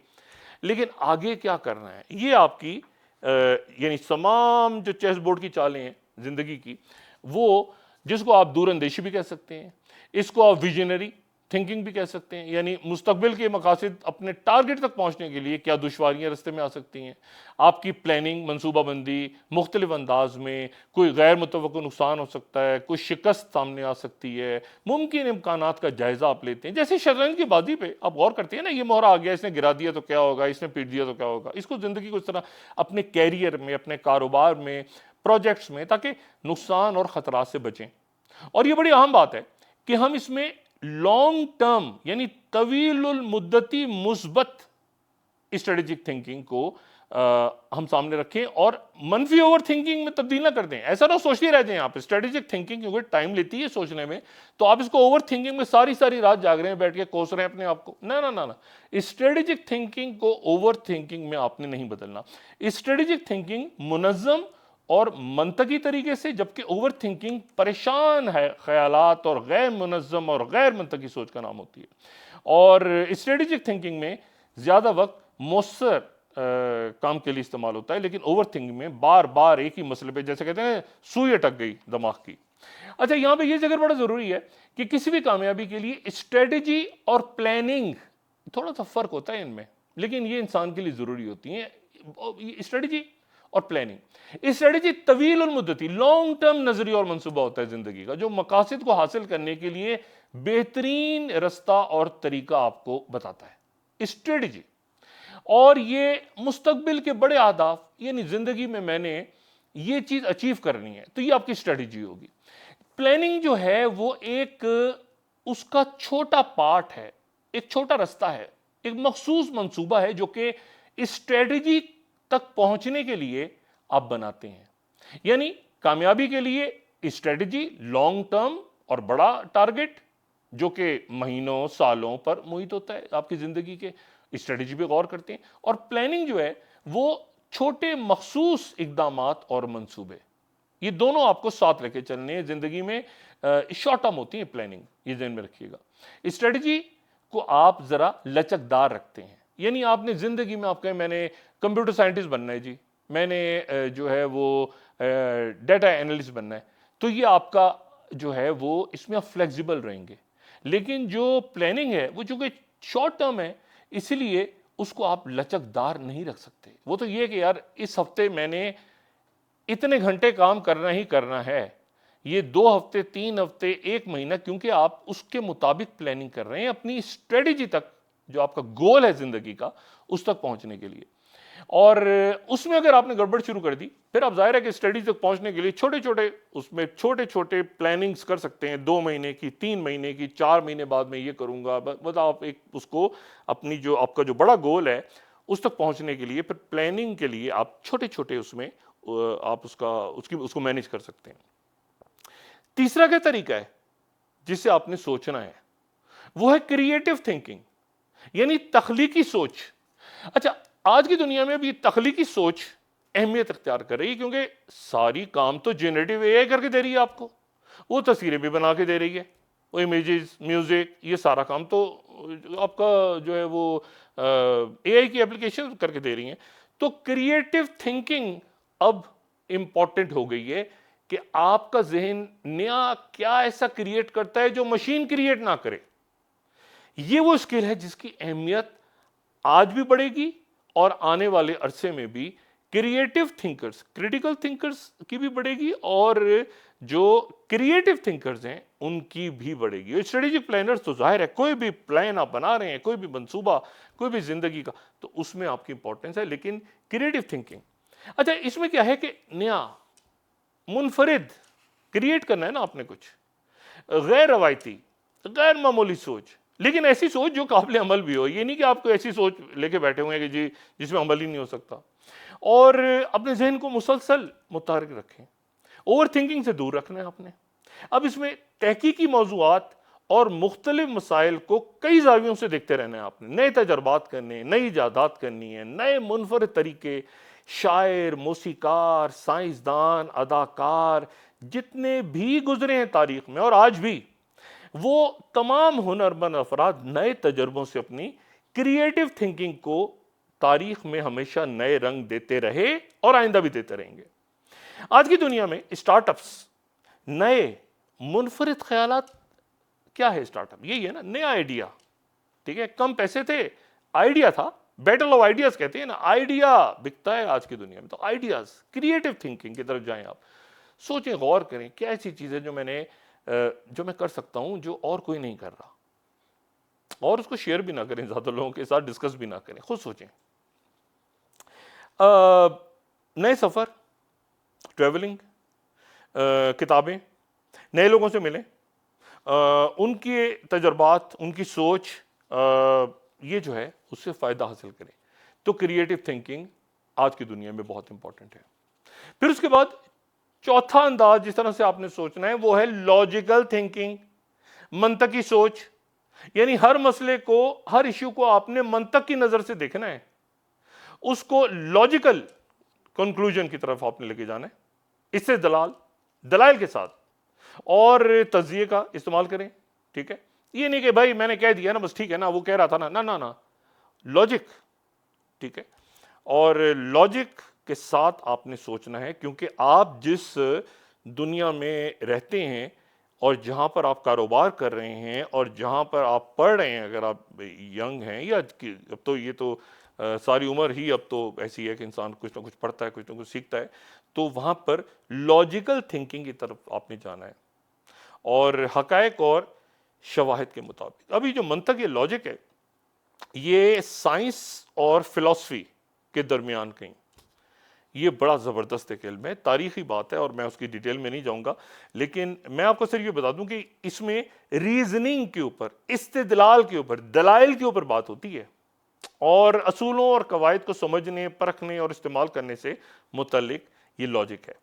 لیکن آگے کیا کرنا ہے، یہ آپ کی یعنی تمام جو چیس بورڈ کی چالیں ہیں زندگی کی، وہ جس کو آپ دور اندیشی بھی کہہ سکتے ہیں، اس کو آپ ویژنری تھنکنگ بھی کہہ سکتے ہیں، یعنی مستقبل کے مقاصد اپنے ٹارگٹ تک پہنچنے کے لیے کیا دشواریاں راستے میں آ سکتی ہیں، آپ کی پلاننگ، منصوبہ بندی مختلف انداز میں، کوئی غیر متوقع نقصان ہو سکتا ہے، کوئی شکست سامنے آ سکتی ہے، ممکن امکانات کا جائزہ آپ لیتے ہیں، جیسے شطرنج کی بازی پہ آپ غور کرتے ہیں نا، یہ مہرہ آ گیا، اس نے گرا دیا تو کیا ہوگا، اس نے پیٹ دیا تو کیا ہوگا، اس کو زندگی کو اس طرح اپنے کیریئر میں، اپنے کاروبار میں، پروجیکٹس میں، تاکہ نقصان اور خطرات سے بچیں۔ اور یہ بڑی اہم بات ہے کہ ہم اس میں لانگ ٹرم یعنی طویل المدتی مثبت اسٹریٹجک تھنکنگ کو ہم سامنے رکھیں، اور منفی اوور تھنکنگ میں تبدیل نہ کر دیں۔ ایسا نہ سوچتے رہ جائیں آپ، اسٹریٹجک تھنکنگ کیونکہ ٹائم لیتی ہے سوچنے میں، تو آپ اس کو اوور تھنکنگ میں ساری رات جاگ رہے ہیں، بیٹھ کے کوس رہے ہیں اپنے آپ کو، نہ اسٹریٹجک تھنکنگ کو اوور تھنکنگ میں آپ نے نہیں بدلنا۔ اسٹریٹجک تھنکنگ منظم اور منطقی طریقے سے، جبکہ اوور تھنکنگ پریشان ہے خیالات اور غیر منظم اور غیر منطقی سوچ کا نام ہوتی ہے۔ اور اسٹریٹجک تھنکنگ میں زیادہ وقت مؤثر کام کے لیے استعمال ہوتا ہے، لیکن اوور تھنکنگ میں بار بار ایک ہی مسئلے پہ، جیسے کہتے ہیں سوئی اٹک گئی دماغ کی۔ اچھا، یہاں پہ یہ ذکر بڑا ضروری ہے کہ کسی بھی کامیابی کے لیے اسٹریٹجی اور پلاننگ تھوڑا سا فرق ہوتا ہے ان میں، لیکن یہ انسان کے لیے ضروری ہوتی ہیں، اسٹریٹجی اور پلاننگ۔ اسٹریٹجی طویل المدتی لانگ ٹرم نظریہ اور منصوبہ ہوتا ہے زندگی کا، جو مقاصد کو حاصل کرنے کے لیے بہترین رستہ اور طریقہ آپ کو بتاتا ہے، اسٹریٹجی۔ اور یہ مستقبل کے بڑے اہداف، یعنی زندگی میں نے یہ چیز اچیو کرنی ہے، تو یہ آپ کی اسٹریٹجی ہوگی۔ پلاننگ جو ہے وہ ایک اس کا چھوٹا پارٹ ہے، ایک چھوٹا رستہ ہے، ایک مخصوص منصوبہ ہے جو کہ اسٹریٹجی تک پہنچنے کے لیے آپ بناتے ہیں۔ یعنی کامیابی کے لیے اسٹریٹجی لانگ ٹرم اور بڑا ٹارگٹ جو کہ مہینوں سالوں پر محیط ہوتا ہے آپ کی زندگی کے، اسٹریٹجی پہ غور کرتے ہیں۔ اور پلاننگ جو ہے وہ چھوٹے مخصوص اقدامات اور منصوبے، یہ دونوں آپ کو ساتھ لے کے چلنے ہیں زندگی میں، شارٹ ٹرم ہوتی ہیں پلاننگ، یہ ذہن میں رکھیے گا۔ اسٹریٹجی کو آپ ذرا لچک دار رکھتے ہیں، یعنی آپ نے زندگی میں آپ کہیں میں نے کمپیوٹر سائنٹسٹ بننا ہے جی، میں نے جو ہے وہ ڈیٹا اینالسٹ بننا ہے، تو یہ آپ کا جو ہے وہ اس میں آپ فلیکسیبل رہیں گے۔ لیکن جو پلاننگ ہے وہ چونکہ شارٹ ٹرم ہے، اسی لیے اس کو آپ لچک دار نہیں رکھ سکتے۔ وہ تو یہ کہ یار اس ہفتے میں نے اتنے گھنٹے کام کرنا ہی کرنا ہے، یہ 2 ہفتے 3 ہفتے 1 مہینہ، کیونکہ آپ اس کے مطابق پلاننگ کر رہے ہیں اپنی اسٹریٹجی تک، جو آپ کا گول ہے زندگی کا، اس تک پہنچنے کے لیے۔ اور اس میں اگر آپ نے گڑبڑ شروع کر دی، پھر آپ ظاہر ہے کہ اسٹریٹجی تک پہنچنے کے لیے چھوٹے چھوٹے پلاننگز کر سکتے ہیں، 2 مہینے کی، 3 مہینے کی، 4 مہینے بعد میں یہ کروں گا، بس آپ ایک اس کو اپنی جو آپ کا جو بڑا گول ہے اس تک پہنچنے کے لیے، پھر پلاننگ کے لیے آپ چھوٹے چھوٹے اس میں آپ اس کو مینیج کر سکتے ہیں۔ تیسرا کیا طریقہ ہے جس سے آپ نے سوچنا ہے، وہ ہے کریٹو تھنکنگ، یعنی تخلیقی سوچ۔ اچھا، آج کی دنیا میں بھی تخلیقی سوچ اہمیت اختیار کر رہی ہے، کیونکہ ساری کام تو جنریٹو اے آئی کر کے دے رہی ہے آپ کو، وہ تصویریں بھی بنا کے دے رہی ہے، وہ امیجز، میوزک، یہ سارا کام تو آپ کا جو ہے وہ اے آئی کی اپلیکیشن کر کے دے رہی ہیں۔ تو کریٹو تھنکنگ اب امپورٹنٹ ہو گئی ہے کہ آپ کا ذہن نیا کیا ایسا کریٹ کرتا ہے جو مشین کریٹ نہ کرے۔ یہ وہ اسکل ہے جس کی اہمیت آج بھی بڑھے گی، اور آنے والے عرصے میں بھی کریٹو تھنکرز، کریٹیکل تھنکرز کی بھی بڑھے گی، اور جو کریٹو تھنکرز ہیں ان کی بھی بڑھے گی۔ اسٹریٹجک پلانرز تو ظاہر ہے، کوئی بھی پلان آپ بنا رہے ہیں، کوئی بھی منصوبہ، کوئی بھی زندگی کا، تو اس میں آپ کی امپورٹنس ہے، لیکن کریٹو تھنکنگ، اچھا اس میں کیا ہے کہ نیا، منفرد کریٹ کرنا ہے نا آپ نے، کچھ غیر روایتی، غیر معمولی سوچ، لیکن ایسی سوچ جو قابل عمل بھی ہو۔ یہ نہیں کہ آپ کو ایسی سوچ لے کے بیٹھے ہوئے ہیں کہ جی جس میں عمل ہی نہیں ہو سکتا، اور اپنے ذہن کو مسلسل متحرک رکھیں۔ اوور تھنکنگ سے دور رکھنا ہے آپ نے۔ اب اس میں تحقیقی موضوعات اور مختلف مسائل کو کئی زاویوں سے دیکھتے رہنا ہے آپ نے، نئے تجربات کرنے، نئی ایجادات کرنی ہے، نئے منفرد طریقے، شاعر، موسیقار، سائنسدان، اداکار، جتنے بھی گزرے ہیں تاریخ میں اور آج بھی، وہ تمام ہنرمند افراد نئے تجربوں سے اپنی کریٹو تھنکنگ کو تاریخ میں ہمیشہ نئے رنگ دیتے رہے اور آئندہ بھی دیتے رہیں گے۔ آج کی دنیا میں اسٹارٹ اپس، نئے منفرد خیالات، کیا ہے اسٹارٹ اپ؟ یہی ہے نا، نیا آئیڈیا، ٹھیک ہے، کم پیسے تھے، آئیڈیا تھا، بیٹل آف آئیڈیاز کہتے ہیں نا، آئیڈیا بکتا ہے آج کی دنیا میں، تو آئیڈیاز، کریٹو تھنکنگ کی طرف جائیں آپ، سوچیں، غور کریں، کیا ایسی چیز ہے جو میں کر سکتا ہوں جو اور کوئی نہیں کر رہا، اور اس کو شیئر بھی نہ کریں، زیادہ لوگوں کے ساتھ ڈسکس بھی نہ کریں، خود سوچیں۔ نئے سفر، ٹریولنگ، کتابیں، نئے لوگوں سے ملیں، ان کے تجربات، ان کی سوچ، یہ جو ہے اس سے فائدہ حاصل کریں۔ تو کریٹو تھنکنگ آج کی دنیا میں بہت امپورٹنٹ ہے۔ پھر اس کے بعد چوتھا انداز جس طرح سے آپ نے سوچنا ہے وہ ہے لاجیکل تھنکنگ، منطقی سوچ، یعنی ہر مسئلے کو، ہر ایشو کو آپ نے منطق کی نظر سے دیکھنا ہے، اس کو لاجیکل کنکلوژن کی طرف آپ نے لے کے جانا ہے، اس سے دلائل کے ساتھ، اور تجزیے کا استعمال کریں، ٹھیک ہے، یہ نہیں کہ بھائی میں نے کہہ دیا نا بس ٹھیک ہے نا، وہ کہہ رہا تھا نا، نہ لاجک، ٹھیک ہے، اور لاجک کے ساتھ آپ نے سوچنا ہے، کیونکہ آپ جس دنیا میں رہتے ہیں اور جہاں پر آپ کاروبار کر رہے ہیں اور جہاں پر آپ پڑھ رہے ہیں، اگر آپ ینگ ہیں، یا اب تو یہ تو ساری عمر ہی اب تو ایسی ہے کہ انسان کچھ نہ کچھ پڑھتا ہے، کچھ نہ کچھ سیکھتا ہے، تو وہاں پر لاجیکل تھنکنگ کی طرف آپ نے جانا ہے، اور حقائق اور شواہد کے مطابق۔ ابھی جو منطق، یہ لاجک ہے، یہ سائنس اور فلسفی کے درمیان کہیں، یہ بڑا زبردست ایک علم ہے، تاریخی بات ہے، اور میں اس کی ڈیٹیل میں نہیں جاؤں گا، لیکن میں آپ کو صرف یہ بتا دوں کہ اس میں ریزننگ کے اوپر، استدلال کے اوپر، دلائل کے اوپر بات ہوتی ہے، اور اصولوں اور قواعد کو سمجھنے، پرکھنے اور استعمال کرنے سے متعلق یہ لاجک ہے،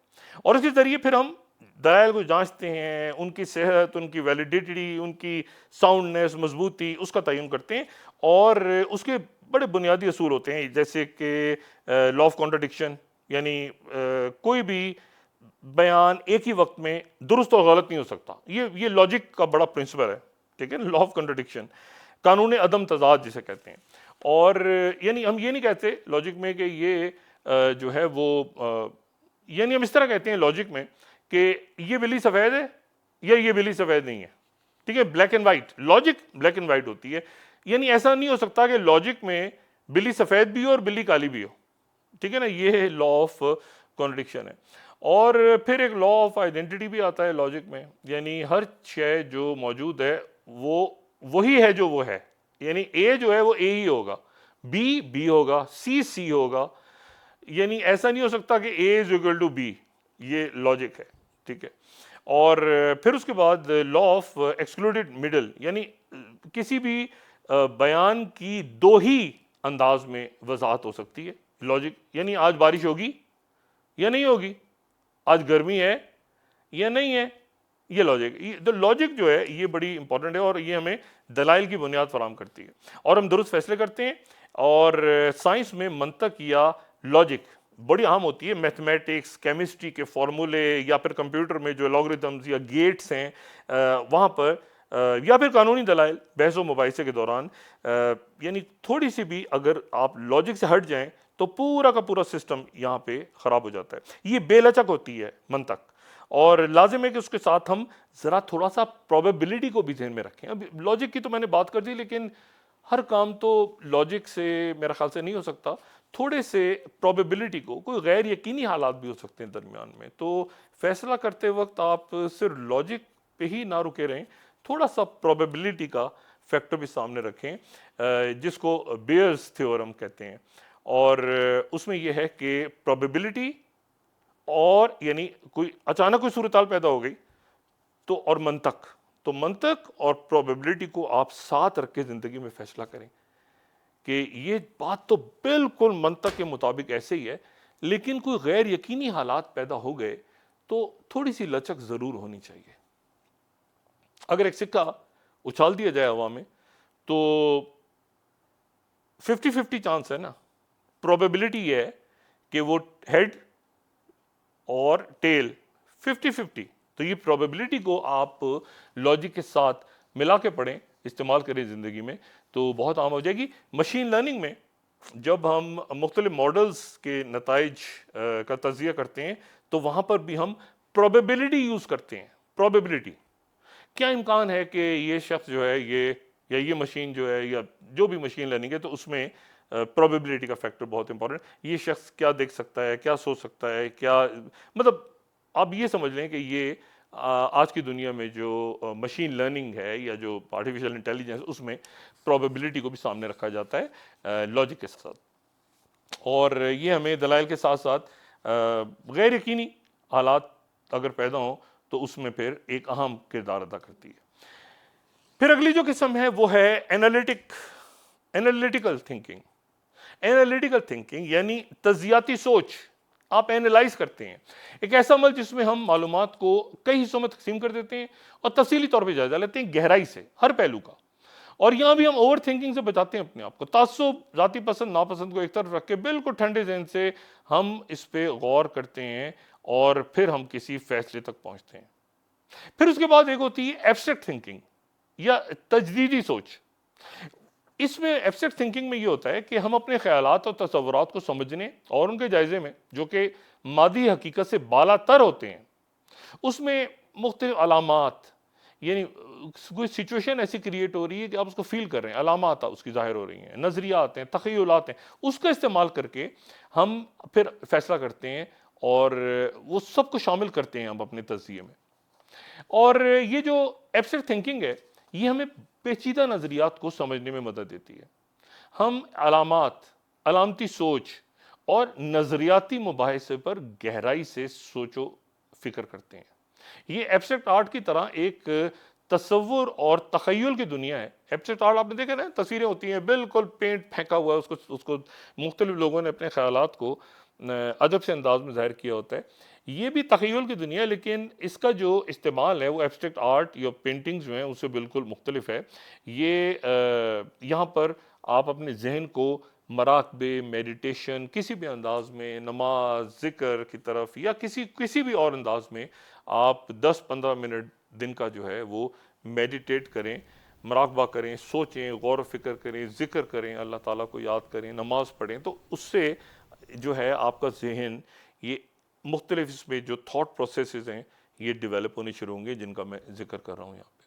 اور اسی ذریعے پھر ہم دلائل کو جانچتے ہیں، ان کی صحت، ان کی ویلیڈیٹی، ان کی ساؤنڈنیس، مضبوطی، اس کا تعین کرتے ہیں، اور اس کے بڑے بنیادی اصول ہوتے ہیں، جیسے کہ لا آف کانٹرڈکشن، یعنی کوئی بھی بیان ایک ہی وقت میں درست اور غلط نہیں ہو سکتا، یہ لاجک کا بڑا پرنسپل ہے، ٹھیک ہے، لا آف کانٹرڈکشن، قانون عدم تضاد جسے کہتے ہیں، اور یعنی ہم یہ نہیں کہتے لاجک میں کہ یہ جو ہے وہ، یعنی ہم اس طرح کہتے ہیں لاجک میں کہ یہ بلی سفید ہے یا یہ بلی سفید نہیں ہے، ٹھیک ہے، black and white, logic black and white ہوتی ہے، یعنی ایسا نہیں ہو سکتا کہ لاجک میں بلی سفید بھی ہو اور بلی کالی بھی ہو، ٹھیک ہے نا، یہ لا آف کانٹرڈکشن ہے۔ اور پھر ایک لا آف آئیڈینٹی بھی آتا ہے لاجک میں، یعنی ہر شے جو موجود ہے وہ وہی ہے جو وہ ہے، یعنی اے جو ہے وہ اے ہی ہوگا، بی ہوگا، سی ہوگا، یعنی ایسا نہیں ہو سکتا کہ اے از اکول ٹو بی، یہ لاجک ہے، ٹھیک ہے۔ اور پھر اس کے بعد لا آف ایکسکلوڈیڈ مڈل، یعنی کسی بھی بیان کی دو ہی انداز میں وضاحت ہو سکتی ہے، لاجک، یعنی آج بارش ہوگی یا نہیں ہوگی، آج گرمی ہے یا نہیں ہے، یہ لاجک، لاجک جو ہے یہ بڑی امپورٹنٹ ہے، اور یہ ہمیں دلائل کی بنیاد فراہم کرتی ہے اور ہم درست فیصلے کرتے ہیں۔ اور سائنس میں منطق یا لاجک بڑی عام ہوتی ہے، میتھمیٹکس، کیمسٹری کے فارمولے، یا پھر کمپیوٹر میں جو الگورتھمز یا گیٹس ہیں وہاں پر، یا پھر قانونی دلائل بحث و مباحثے کے دوران، یعنی تھوڑی سی بھی اگر آپ لاجک سے ہٹ جائیں تو پورا کا پورا سسٹم یہاں پہ خراب ہو جاتا ہے۔ یہ بے لچک ہوتی ہے منطق، اور لازم ہے کہ اس کے ساتھ ہم ذرا تھوڑا سا پروبیبلٹی کو بھی ذہن میں رکھیں۔ اب لاجک کی تو میں نے بات کر دی، لیکن ہر کام تو لاجک سے میرا خیال سے نہیں ہو سکتا، تھوڑے سے پروبیبلٹی کو، کوئی غیر یقینی حالات بھی ہو سکتے ہیں درمیان میں، تو فیصلہ کرتے وقت آپ صرف لاجک پہ ہی نہ رکے رہیں، تھوڑا سا پروبیبلٹی کا فیکٹر بھی سامنے رکھیں، جس کو بیئرز تھیورم کہتے ہیں، اور اس میں یہ ہے کہ پروبیبلٹی اور یعنی کوئی اچانک کوئی صورتحال پیدا ہو گئی تو، اور منطق اور پروبیبلٹی کو آپ ساتھ رکھ کے زندگی میں فیصلہ کریں کہ یہ بات تو بالکل منطق کے مطابق ایسے ہی ہے، لیکن کوئی غیر یقینی حالات پیدا ہو گئے تو تھوڑی سی لچک ضرور ہونی چاہیے۔ اگر ایک سکہ اچھال دیا جائے ہوا میں تو 50-50 چانس ہے نا، پروبیبلٹی یہ ہے کہ وہ ہیڈ اور ٹیل 50-50، تو یہ پروبیبلٹی کو آپ لاجک کے ساتھ ملا کے پڑھیں، استعمال کریں زندگی میں، تو بہت عام ہو جائے گی۔ مشین لرننگ میں جب ہم مختلف ماڈلز کے نتائج کا تجزیہ کرتے ہیں تو وہاں پر بھی ہم پروبیبلٹی یوز کرتے ہیں۔ پروبیبلٹی، کیا امکان ہے کہ یہ شخص جو ہے یہ مشین جو ہے، یا جو بھی مشین لرننگ ہے، تو اس میں پروبیبلٹی کا فیکٹر بہت امپورٹنٹ، یہ شخص کیا دیکھ سکتا ہے، کیا سوچ سکتا ہے، کیا مطلب آپ یہ سمجھ لیں کہ یہ آج کی دنیا میں جو مشین لرننگ ہے یا جو آرٹیفیشل انٹیلیجنس، اس میں پروبیبلٹی کو بھی سامنے رکھا جاتا ہے لاجک کے ساتھ، اور یہ ہمیں دلائل کے ساتھ ساتھ غیر یقینی حالات اگر پیدا ہوں تو اس میں پھر ایک اہم کردار ادا کرتی ہے۔ پھر اگلی جو قسم ہے وہ ہے اینالیٹیکل تھنکنگ۔ اینالیٹیکل تھنکنگ یعنی تجزیاتی سوچ، آپ اینالائز کرتے ہیں، ایک ایسا عمل جس میں ہم معلومات کو کئی حصوں میں تقسیم کر دیتے ہیں اور تفصیلی طور پہ جائزہ لیتے ہیں گہرائی سے ہر پہلو کا، اور یہاں بھی ہم اوور تھنکنگ سے بچاتے ہیں اپنے آپ کو، تعصب، ذاتی پسند ناپسند کو ایک طرف رکھ کے بالکل ٹھنڈے ذہن سے ہم اس پہ غور کرتے ہیں اور پھر ہم کسی فیصلے تک پہنچتے ہیں۔ پھر اس کے بعد ایک ہوتی ہے ایبسٹریکٹ تھنکنگ یا تجدیدی سوچ۔ اس میں ایبسٹریکٹ تھنکنگ میں یہ ہوتا ہے کہ ہم اپنے خیالات اور تصورات کو سمجھنے اور ان کے جائزے میں، جو کہ مادی حقیقت سے بالا تر ہوتے ہیں، اس میں مختلف علامات، یعنی کوئی سچویشن ایسی کریٹ ہو رہی ہے کہ آپ اس کو فیل کر رہے ہیں، علامات اس کی ظاہر ہو رہی ہیں، نظریات ہیں، تخیلات ہیں، اس کا استعمال کر کے ہم پھر فیصلہ کرتے ہیں اور وہ سب کو شامل کرتے ہیں ہم اپنے تجزیے میں۔ اور یہ جو ایبسٹریکٹ تھنکنگ ہے یہ ہمیں پیچیدہ نظریات کو سمجھنے میں مدد دیتی ہے۔ ہم علامتی سوچ اور نظریاتی مباحثے پر گہرائی سے سوچ و فکر کرتے ہیں۔ یہ ایبسٹریکٹ آرٹ کی طرح ایک تصور اور تخیل کی دنیا ہے۔ ایبسٹریکٹ آرٹ آپ نے دیکھا نا، تصویریں ہوتی ہیں، بالکل پینٹ پھینکا ہوا ہے، اس کو مختلف لوگوں نے اپنے خیالات کو ادب سے انداز میں ظاہر کیا ہوتا ہے۔ یہ بھی تخیل کی دنیا ہے، لیکن اس کا جو استعمال ہے وہ ایبسٹریکٹ آرٹ یا پینٹنگز جو ہیں اس سے بالکل مختلف ہے۔ یہ یہاں پر آپ اپنے ذہن کو مراقبے، میڈیٹیشن، کسی بھی انداز میں، نماز، ذکر کی طرف، یا کسی بھی اور انداز میں آپ 10-15 منٹ دن کا جو ہے وہ میڈیٹیٹ کریں، مراقبہ کریں، سوچیں، غور و فکر کریں، ذکر کریں، اللہ تعالیٰ کو یاد کریں، نماز پڑھیں، تو اس سے جو ہے آپ کا ذہن، یہ مختلف اس میں جو تھاٹ پروسیسز ہیں یہ ڈیولپ ہونی شروع ہوں گے، جن کا میں ذکر کر رہا ہوں یہاں پہ۔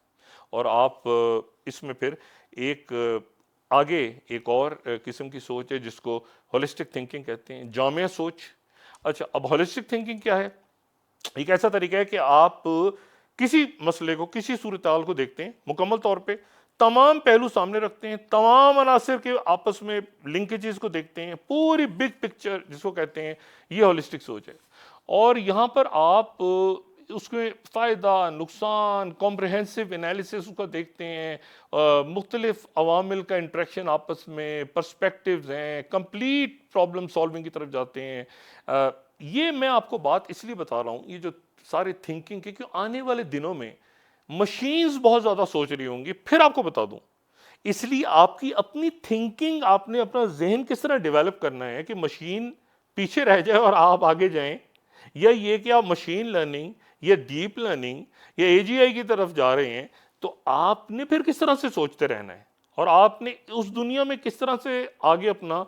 اور آپ اس میں پھر آگے ایک اور قسم کی سوچ ہے جس کو ہولسٹک تھنکنگ کہتے ہیں، جامع سوچ۔ اچھا، اب ہولسٹک تھنکنگ کیا ہے؟ ایک ایسا طریقہ ہے کہ آپ کسی مسئلے کو، کسی صورتحال کو دیکھتے ہیں مکمل طور پہ، تمام پہلو سامنے رکھتے ہیں، تمام عناصر کے آپس میں لنکیجز کو دیکھتے ہیں، پوری بگ پکچر جس کو کہتے ہیں، یہ ہولسٹک سوچ ہے۔ اور یہاں پر آپ اس کے فائدہ نقصان کمپریہنسو انالیسس اس کا دیکھتے ہیں، مختلف عوامل کا انٹریکشن آپس میں، پرسپیکٹیوز ہیں، کمپلیٹ پرابلم سالونگ کی طرف جاتے ہیں. یہ میں آپ کو بات اس لیے بتا رہا ہوں، یہ جو سارے تھنکنگ کے، کہ آنے والے دنوں میں مشینز بہت زیادہ سوچ رہی ہوں گی. پھر آپ کو بتا دوں، اس لیے آپ کی اپنی تھنکنگ، آپ نے اپنا ذہن کس طرح ڈیولپ کرنا ہے کہ مشین پیچھے رہ جائے اور آپ آگے جائیں، یا یہ کہ آپ مشین لرننگ یا ڈیپ لرننگ یا اے جی آئی کی طرف جا رہے ہیں. تو آپ نے پھر کس طرح سے سوچتے رہنا ہے، اور آپ نے اس دنیا میں کس طرح سے آگے اپنا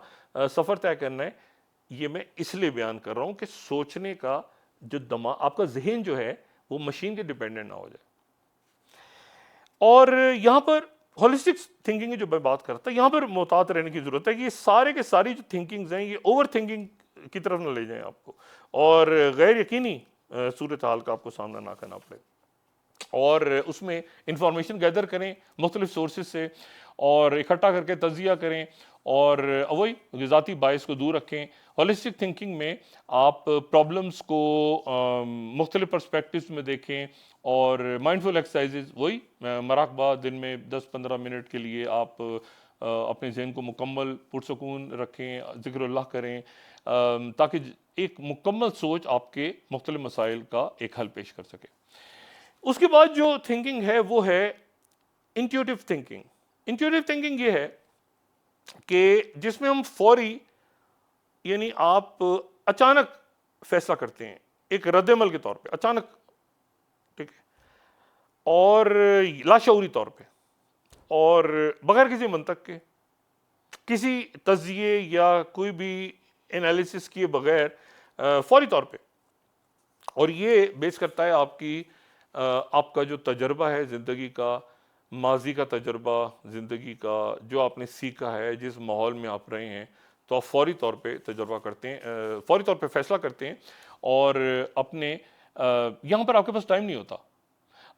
سفر طے کرنا ہے. یہ میں اس لیے بیان کر رہا ہوں کہ سوچنے کا جو دماغ، آپ کا ذہن جو ہے وہ مشین کے ڈیپینڈنٹ نہ ہو جائے. اور یہاں پر ہولسٹک تھنکنگ کی جو میں بات کرتا ہوں، یہاں پر محتاط رہنے کی ضرورت ہے کہ یہ سارے کے ساری جو تھنکنگز ہیں یہ اوور تھنکنگ کی طرف نہ لے جائیں آپ کو، اور غیر یقینی صورتحال کا آپ کو سامنا نہ کرنا پڑے. اور اس میں انفارمیشن گیدر کریں مختلف سورسز سے، اور اکٹھا کر کے تجزیہ کریں، اور وہی ذاتی باعث کو دور رکھیں. ہولسٹک تھنکنگ میں آپ پرابلمس کو مختلف پرسپیکٹیوز میں دیکھیں، اور مائنڈفل ایکسرسائزز، وہی مراقبہ، دن میں 10-15 منٹ کے لیے آپ اپنے ذہن کو مکمل پرسکون رکھیں، ذکر اللہ کریں، تاکہ ایک مکمل سوچ آپ کے مختلف مسائل کا ایک حل پیش کر سکے. اس کے بعد جو تھنکنگ ہے وہ ہے انٹیوٹیو تھنکنگ. انٹیوٹیو تھنکنگ یہ ہے کہ جس میں ہم فوری، یعنی آپ اچانک فیصلہ کرتے ہیں ایک رد عمل کے طور پہ، اچانک، ٹھیک ہے، اور لاشعوری طور پہ، اور بغیر کسی منطق کے، کسی تجزیے یا کوئی بھی انالیسس کیے بغیر، فوری طور پہ. اور یہ بیس کرتا ہے آپ کا جو تجربہ ہے زندگی کا، ماضی کا تجربہ زندگی کا، جو آپ نے سیکھا ہے، جس ماحول میں آپ رہے ہیں. تو آپ فوری طور پہ تجربہ کرتے ہیں، فوری طور پہ فیصلہ کرتے ہیں، اور اپنے یہاں پر آپ کے پاس ٹائم نہیں ہوتا.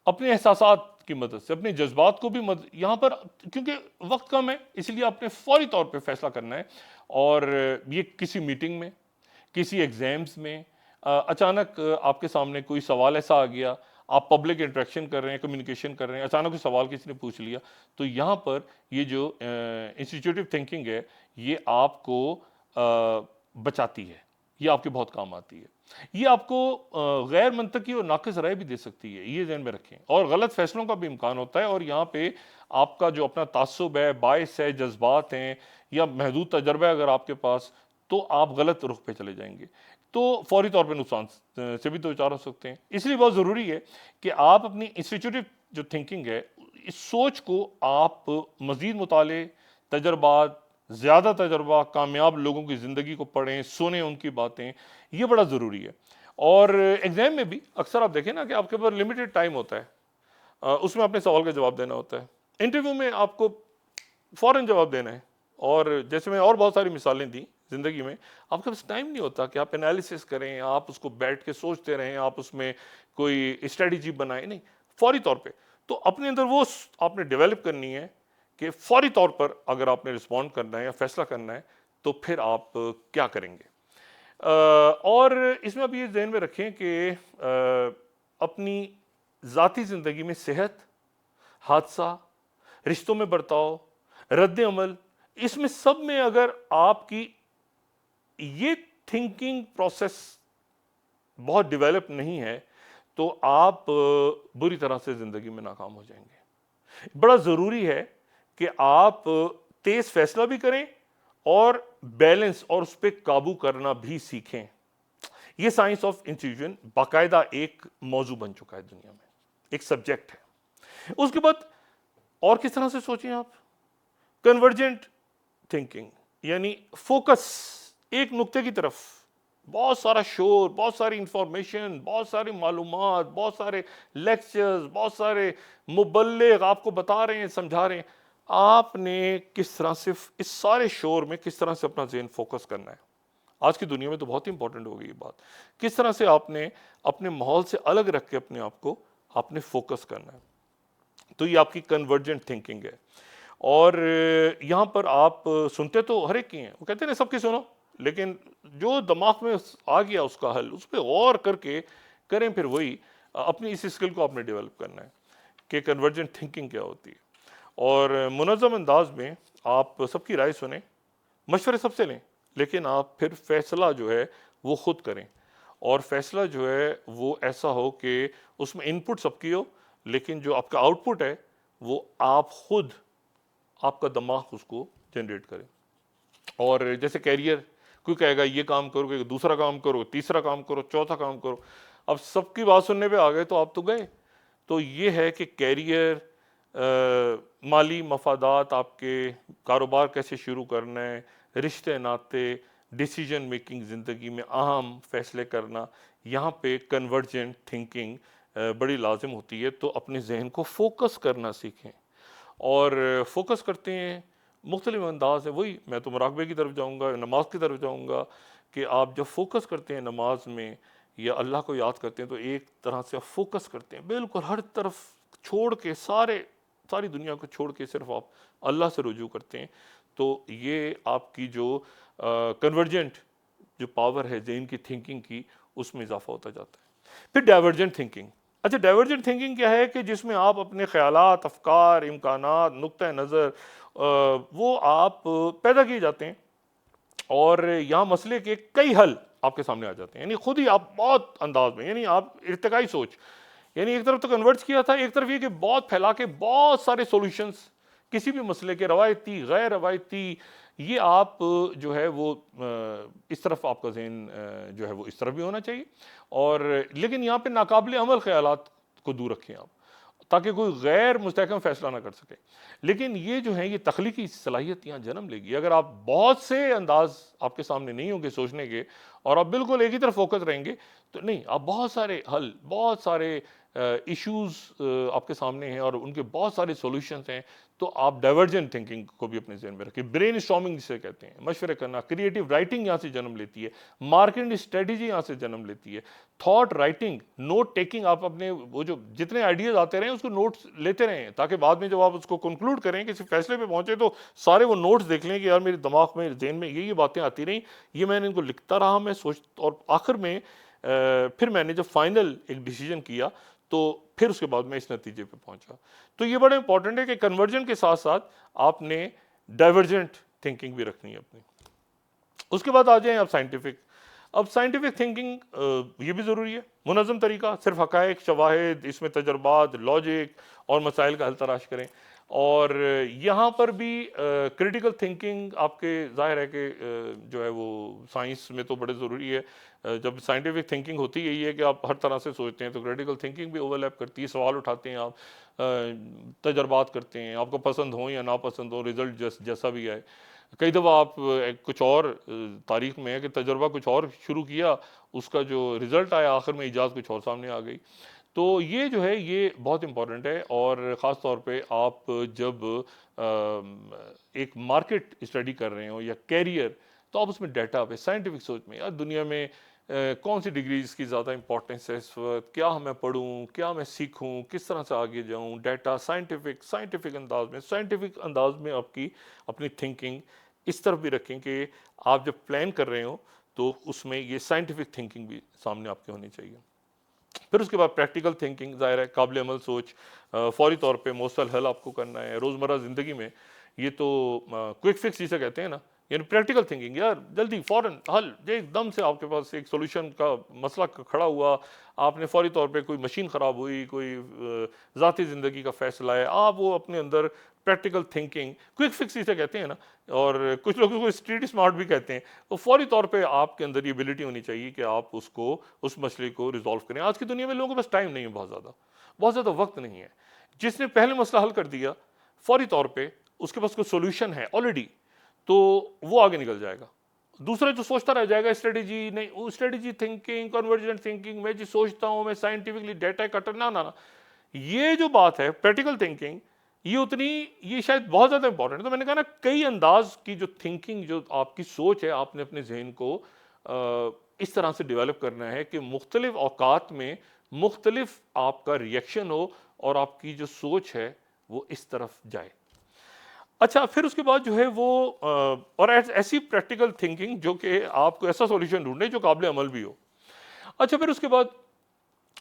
اپنے احساسات کی مدد سے، اپنے جذبات کو بھی یہاں پر، کیونکہ وقت کم ہے، اس لیے آپ نے فوری طور پہ فیصلہ کرنا ہے. اور یہ کسی میٹنگ میں، کسی ایگزامز میں، اچانک آپ کے سامنے کوئی سوال ایسا آ گیا، آپ پبلک انٹریکشن کر رہے ہیں، کمیونیکیشن کر رہے ہیں، اچانک کوئی سوال کسی نے پوچھ لیا. تو یہاں پر یہ جو انسٹیٹیوٹیو تھنکنگ ہے یہ آپ کو بچاتی ہے، یہ آپ کے بہت کام آتی ہے. یہ آپ کو غیر منطقی اور ناقص رائے بھی دے سکتی ہے، یہ ذہن میں رکھیں. اور غلط فیصلوں کا بھی امکان ہوتا ہے، اور یہاں پہ آپ کا جو اپنا تعصب ہے، باعث ہے، جذبات ہیں، یا محدود تجربہ ہے اگر آپ کے پاس، تو آپ غلط رخ پہ چلے جائیں گے، تو فوری طور پہ نقصان سے بھی دو چار ہو سکتے ہیں. اس لیے بہت ضروری ہے کہ آپ اپنی انسٹیٹیوٹیو جو تھنکنگ ہے، اس سوچ کو آپ مزید مطالعے، تجربات، زیادہ تجربہ، کامیاب لوگوں کی زندگی کو پڑھیں، سنیں ان کی باتیں، یہ بڑا ضروری ہے. اور ایگزام میں بھی اکثر آپ دیکھیں نا کہ آپ کے پاس لمیٹڈ ٹائم ہوتا ہے، اس میں اپنے سوال کا جواب دینا ہوتا ہے. انٹرویو میں آپ کو فوراً جواب دینا ہے، اور جیسے میں اور بہت ساری مثالیں دیں زندگی میں، آپ کے پاس ٹائم نہیں ہوتا کہ آپ انالیسس کریں، آپ اس کو بیٹھ کے سوچتے رہیں، آپ اس میں کوئی اسٹریٹجی بنائیں، نہیں، فوری طور پہ. تو اپنے اندر وہ آپ نے ڈیولپ کرنی ہے کہ فوری طور پر اگر آپ نے رسپونڈ کرنا ہے یا فیصلہ کرنا ہے تو پھر آپ کیا کریں گے. اور اس میں اب یہ ذہن میں رکھیں کہ اپنی ذاتی زندگی میں صحت، حادثہ، رشتوں میں برتاؤ، رد عمل، اس میں سب میں اگر آپ کی یہ تھنکنگ پروسیس بہت ڈیولپ نہیں ہے تو آپ بری طرح سے زندگی میں ناکام ہو جائیں گے. بڑا ضروری ہے کہ آپ تیز فیصلہ بھی کریں اور بیلنس اور اس پہ قابو کرنا بھی سیکھیں. یہ سائنس آف انٹیویژن باقاعدہ ایک موضوع بن چکا ہے دنیا میں، ایک سبجیکٹ ہے. اس کے بعد اور کس طرح سے سوچیں آپ؟ کنورجنٹ تھنکنگ، یعنی فوکس ایک نقطے کی طرف. بہت سارا شور، بہت ساری انفارمیشن، بہت ساری معلومات، بہت سارے لیکچرز، بہت سارے مبلغ آپ کو بتا رہے ہیں، سمجھا رہے ہیں. آپ نے کس طرح سے اس سارے شور میں کس طرح سے اپنا ذہن فوکس کرنا ہے؟ آج کی دنیا میں تو بہت امپورٹنٹ ہو گئی یہ بات. کس طرح سے آپ نے اپنے ماحول سے الگ رکھ کے اپنے آپ کو آپ نے فوکس کرنا ہے. تو یہ آپ کی کنورجنٹ تھنکنگ ہے. اور یہاں پر آپ سنتے تو ہر ایک کی ہیں، وہ کہتے ہیں نا سب کی سنو، لیکن جو دماغ میں آ گیا اس کا حل، اس پہ غور کر کے کریں. پھر وہی اپنی اس اسکل کو آپ نے ڈیولپ کرنا ہے کہ کنورجنٹ تھنکنگ کیا ہوتی ہے، اور منظم انداز میں آپ سب کی رائے سنیں، مشورے سب سے لیں، لیکن آپ پھر فیصلہ جو ہے وہ خود کریں، اور فیصلہ جو ہے وہ ایسا ہو کہ اس میں ان پٹ سب کی ہو، لیکن جو آپ کا آؤٹ پٹ ہے وہ آپ خود، آپ کا دماغ اس کو جنریٹ کرے۔ اور جیسے کیریئر، کوئی کہے گا یہ کام کرو گے، دوسرا کام کرو، تیسرا کام کرو، چوتھا کام کرو، اب سب کی بات سننے پہ آ گئے تو آپ تو گئے۔ تو یہ ہے کہ کیریئر، مالی مفادات، آپ کے کاروبار کیسے شروع کرنا ہے، رشتے ناطے، ڈیسیجن میکنگ، زندگی میں اہم فیصلے کرنا، یہاں پہ کنورجنٹ تھنکنگ بڑی لازم ہوتی ہے۔ تو اپنے ذہن کو فوکس کرنا سیکھیں، اور فوکس کرتے ہیں مختلف انداز ہے، وہی میں تو مراقبے کی طرف جاؤں گا، نماز کی طرف جاؤں گا، کہ آپ جب فوکس کرتے ہیں نماز میں یا اللہ کو یاد کرتے ہیں تو ایک طرح سے آپ فوکس کرتے ہیں، بالکل ہر طرف چھوڑ کے، ساری دنیا کو چھوڑ کے صرف آپ اللہ سے رجوع کرتے ہیں۔ تو یہ آپ کی جو کنورجنٹ جو پاور ہے ذہن کی تھنکنگ کی، اس میں اضافہ ہوتا جاتا ہے۔ پھر ڈائیورجنٹ تھنکنگ۔ اچھا، ڈائیورجنٹ تھنکنگ کیا ہے؟ کہ جس میں آپ اپنے خیالات، افکار، امکانات، نقطہ نظر وہ آپ پیدا کیے جاتے ہیں، اور یہاں مسئلے کے کئی حل آپ کے سامنے آ جاتے ہیں، یعنی خود ہی آپ بہت انداز میں، یعنی آپ ارتقائی سوچ، یعنی ایک طرف تو کنورٹ کیا تھا، ایک طرف یہ کہ بہت پھیلا کے بہت سارے سولوشنز کسی بھی مسئلے کے، روایتی، غیر روایتی، یہ آپ جو ہے وہ اس طرف آپ کا ذہن جو ہے وہ اس طرف بھی ہونا چاہیے، اور لیکن یہاں پہ ناقابل عمل خیالات کو دور رکھیں آپ، تاکہ کوئی غیر مستحکم فیصلہ نہ کر سکے۔ لیکن یہ جو ہے یہ تخلیقی صلاحیت یہاں جنم لے گی اگر آپ بہت سے انداز آپ کے سامنے نہیں ہوں گے سوچنے کے، اور آپ بالکل ایک ہی طرف فوکس رہیں گے، تو نہیں، آپ بہت سارے حل، بہت سارے ایشوز آپ کے سامنے ہیں اور ان کے بہت سارے سولوشنز ہیں۔ تو آپ ڈائیورجنٹ تھنکنگ کو بھی اپنے ذہن میں رکھیں، برین اسٹارمنگ جسے کہتے ہیں، مشورے کرنا، کریٹو رائٹنگ یہاں سے جنم لیتی ہے، مارکیٹنگ اسٹریٹجی یہاں سے جنم لیتی ہے، تھاٹ رائٹنگ، نوٹ ٹیکنگ، آپ اپنے وہ جو جتنے آئیڈیاز آتے رہیں اس کو نوٹس لیتے رہیں، تاکہ بعد میں جب آپ اس کو کنکلوڈ کریں، کسی فیصلے پہ پہنچے، تو سارے وہ نوٹس دیکھ لیں کہ یار میرے دماغ میں، ذہن میں یہ باتیں آتی رہیں، یہ میں نے ان کو لکھتا رہا، میں اور آخر میں پھر میں نے جب فائنل ایک ڈیسیجن کیا تو پھر اس کے بعد میں اس نتیجے پہ پہنچا۔ تو یہ بڑا امپورٹنٹ ہے کہ کنورجن کے ساتھ ساتھ آپ نے ڈائیورجنٹ تھنکنگ بھی رکھنی ہے اپنی۔ اس کے بعد آ جائیں آپ سائنٹیفک۔ اب سائنٹیفک تھنکنگ یہ بھی ضروری ہے، منظم طریقہ، صرف حقائق، شواہد، اس میں تجربات، لاجک اور مسائل کا حل تلاش کریں، اور یہاں پر بھی کریٹیکل تھنکنگ آپ کے ظاہر ہے کہ جو ہے وہ سائنس میں تو بڑے ضروری ہے۔ جب سائنٹیفک تھنکنگ ہوتی یہی ہے کہ آپ ہر طرح سے سوچتے ہیں، تو کریٹیکل تھنکنگ بھی اوورلیپ کرتی ہے، سوال اٹھاتے ہیں آپ، تجربات کرتے ہیں، آپ کو پسند ہوں یا ناپسند ہو، رزلٹ جیسا بھی آئے۔ کئی دفعہ آپ کچھ اور تاریخ میں ہے کہ تجربہ کچھ اور شروع کیا، اس کا جو رزلٹ آیا آخر میں ایجاز کچھ اور سامنے آ گئی۔ تو یہ جو ہے یہ بہت امپورٹنٹ ہے، اور خاص طور پہ آپ جب ایک مارکیٹ اسٹڈی کر رہے ہوں یا کیریئر، تو آپ اس میں ڈیٹا پہ، سائنٹیفک سوچ میں، یار دنیا میں کون سی ڈگریز کی زیادہ امپورٹنس ہے اس وقت، کیا میں پڑھوں، کیا میں سیکھوں، کس طرح سے آگے جاؤں، ڈیٹا، سائنٹیفک انداز میں آپ کی اپنی تھنکنگ اس طرف بھی رکھیں کہ آپ جب پلان کر رہے ہوں تو اس میں یہ سائنٹیفک تھنکنگ بھی سامنے آپ کی ہونی چاہیے۔ پھر اس کے بعد پریکٹیکل تھنکنگ، ظاہر ہے قابل عمل سوچ، فوری طور پہ موثر حل آپ کو کرنا ہے روزمرہ زندگی میں، یہ تو کوئک فکس جسے کہتے ہیں نا، یعنی پریکٹیکل تھنکنگ، یار جلدی فوراً حل، ایک دم سے آپ کے پاس ایک سولوشن کا مسئلہ کھڑا ہوا، آپ نے فوری طور پہ کوئی مشین خراب ہوئی، کوئی ذاتی زندگی کا فیصلہ ہے، آپ وہ اپنے اندر پریکٹیکل تھنکنگ، کوئک فکس جسے کہتے ہیں نا، اور کچھ لوگ اس کو اسٹریٹ اسمارٹ بھی کہتے ہیں، تو فوری طور پہ آپ کے اندر یہ ایبلٹی ہونی چاہیے کہ آپ اس مسئلے کو ریزالو کریں۔ آج کی دنیا میں لوگوں کے پاس ٹائم نہیں ہے، بہت زیادہ وقت نہیں ہے۔ جس نے پہلے مسئلہ حل کر دیا فوری طور پہ، اس کے پاس کوئی سولوشن ہے آلریڈی، تو وہ آگے نکل جائے گا۔ دوسرا جو سوچتا رہ جائے گا اسٹریٹجی نہیں، وہ اسٹریٹجی تھنکنگ، کنورجنٹ تھنکنگ، میں جو سوچتا ہوں، میں سائنٹیفکلی ڈیٹا کٹر، نہ یہ جو بات ہے پریکٹیکل تھنکنگ، یہ شاید بہت زیادہ امپورٹنٹ ہے۔ تو میں نے کہا نا، کئی انداز کی جو تھنکنگ، جو آپ کی سوچ ہے، آپ نے اپنے ذہن کو اس طرح سے ڈیولپ کرنا ہے کہ مختلف اوقات میں مختلف آپ کا ریئیکشن ہو، اور آپ کی جو سوچ ہے وہ اس طرف جائے۔ اچھا، پھر اس کے بعد جو ہے وہ اور ایسی پریکٹیکل تھنکنگ جو کہ آپ کو ایسا سولوشن ڈھونڈے جو قابل عمل بھی ہو۔ اچھا، پھر اس کے بعد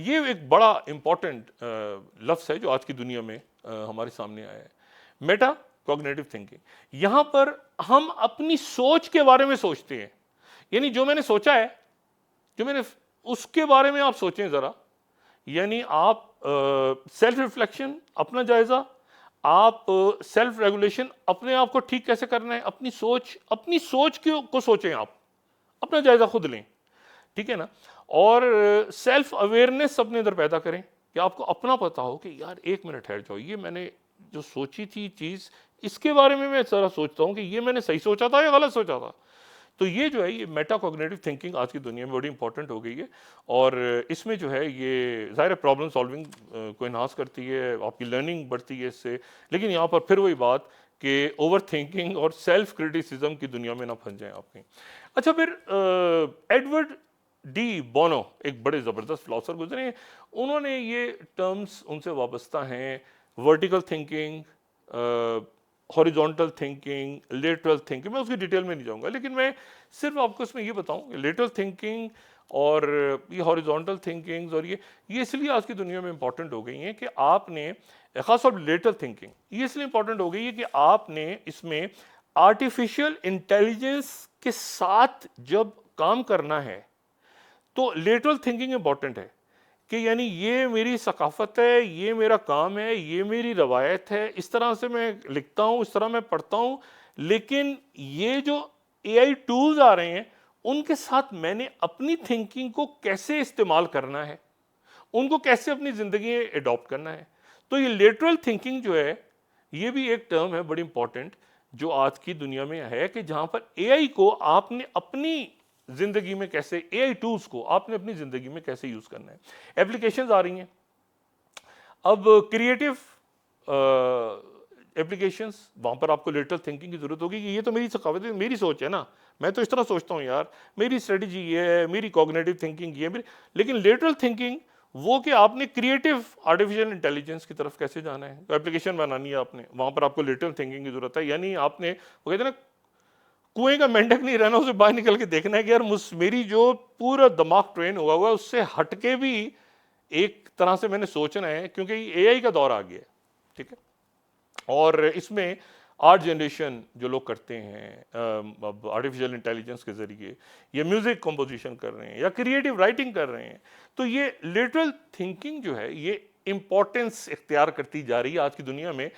یہ ایک بڑا امپورٹنٹ لفظ ہے جو آج کی دنیا میں ہمارے سامنے آیا ہے. میٹا کوگنیٹو تھنکنگ، یہاں پر ہم اپنی سوچ کے بارے میں سوچتے ہیں. یعنی جو میں نے سوچا ہے، جو میں نے اس کے بارے میں آپ سوچیں ذرا. یعنی آپ سیلف ریفلیکشن، اپنا جائزہ، آپ سیلف ریگولیشن، اپنے آپ کو ٹھیک کیسے کرنا ہے، اپنی سوچ کو سوچیں، آپ اپنا جائزہ خود لیں. ٹھیک ہے نا. اور سیلف اویئرنیس اپنے اندر پیدا کریں کہ آپ کو اپنا پتا ہو کہ یار ایک منٹ ٹھہر جاؤ، یہ میں نے جو سوچی تھی چیز، اس کے بارے میں ذرا سوچتا ہوں کہ یہ میں نے صحیح سوچا تھا یا غلط سوچا تھا. تو یہ جو ہے یہ میٹا کوگنیٹو تھنکنگ آج کی دنیا میں بڑی امپورٹنٹ ہو گئی ہے. اور اس میں جو ہے یہ ظاہر پرابلم سالونگ کو انہانس کرتی ہے، آپ کی لرننگ بڑھتی ہے اس سے. لیکن یہاں پر پھر وہی بات کہ اوور تھنکنگ اور سیلف کرٹیسزم کی دنیا میں نہ پھنس جائیں آپ کہیں. اچھا، پھر ایڈورڈ ڈی بونو ایک بڑے زبردست فلاسفر گزرے ہیں، انہوں نے یہ ٹرمز ان سے وابستہ ہیں: vertical thinking, horizontal thinking, lateral thinking. میں اس کی ڈیٹیل میں نہیں جاؤں گا، لیکن میں صرف آپ کو اس میں یہ بتاؤں کہ لیٹرل تھنکنگ اور یہ ہاریزونٹل تھنکنگز اور یہ اس لیے آج کی دنیا میں امپورٹنٹ ہو گئی ہیں کہ آپ نے، خاص طور پہ لیٹرل تھنکنگ یہ اس لیے امپورٹنٹ ہو گئی ہے کہ آپ نے اس میں آرٹیفیشل انٹیلیجنس کے ساتھ جب کام کرنا ہے تو لیٹرل تھنکنگ امپورٹنٹ ہے. کہ یعنی یہ میری ثقافت ہے، یہ میرا کام ہے، یہ میری روایت ہے، اس طرح سے میں لکھتا ہوں، اس طرح میں پڑھتا ہوں. لیکن یہ جو اے آئی ٹولز آ رہے ہیں ان کے ساتھ میں نے اپنی تھنکنگ کو کیسے استعمال کرنا ہے، ان کو کیسے اپنی زندگی میں اڈاپٹ کرنا ہے. تو یہ لیٹرل تھنکنگ جو ہے یہ بھی ایک ٹرم ہے بڑی امپورٹنٹ جو آج کی دنیا میں ہے، کہ جہاں پر اے آئی کو آپ نے اپنی زندگی میں کیسے، اے آئی ٹولز کو آپ نے اپنی زندگی میں کیسے یوز کرنا ہے. ایپلیکیشنز آ رہی ہیں اب، کریٹو ایپلیکیشنز، وہاں پر آپ کو لیٹرل تھنکنگ کی ضرورت ہوگی کہ یہ تو میری ثقافت ہے، میری سوچ ہے نا، میں تو اس طرح سوچتا ہوں یار، میری اسٹریٹجی یہ ہے، میری کوگنیٹو تھنکنگ یہ ہے. لیکن لیٹرل تھنکنگ وہ کہ آپ نے کریٹو آرٹیفیشل انٹیلیجنس کی طرف کیسے جانا ہے. ایپلیکیشن بنانی ہے آپ نے، وہاں پر آپ کو لیٹرل تھنکنگ کی ضرورت ہے. یعنی آپ نے، وہ کہتے ہیں نا کنویں کا مینڈک نہیں رہنا، اسے باہر نکل کے دیکھنا ہے کہ یار میری جو پورا دماغ ٹرین ہوا ہوا ہے اس سے ہٹ کے بھی ایک طرح سے میں نے سوچنا ہے، کیونکہ یہ اے آئی کا دور آ گیا ہے. ٹھیک ہے. اور اس میں آرٹ جنریشن جو لوگ کرتے ہیں اب آرٹیفیشل انٹیلیجنس کے ذریعے، یا میوزک کمپوزیشن کر رہے ہیں، یا کریٹو رائٹنگ کر رہے ہیں، تو یہ لیٹرل تھنکنگ جو ہے یہ امپورٹنس اختیار کرتی جا رہی ہے آج کی دنیا میں.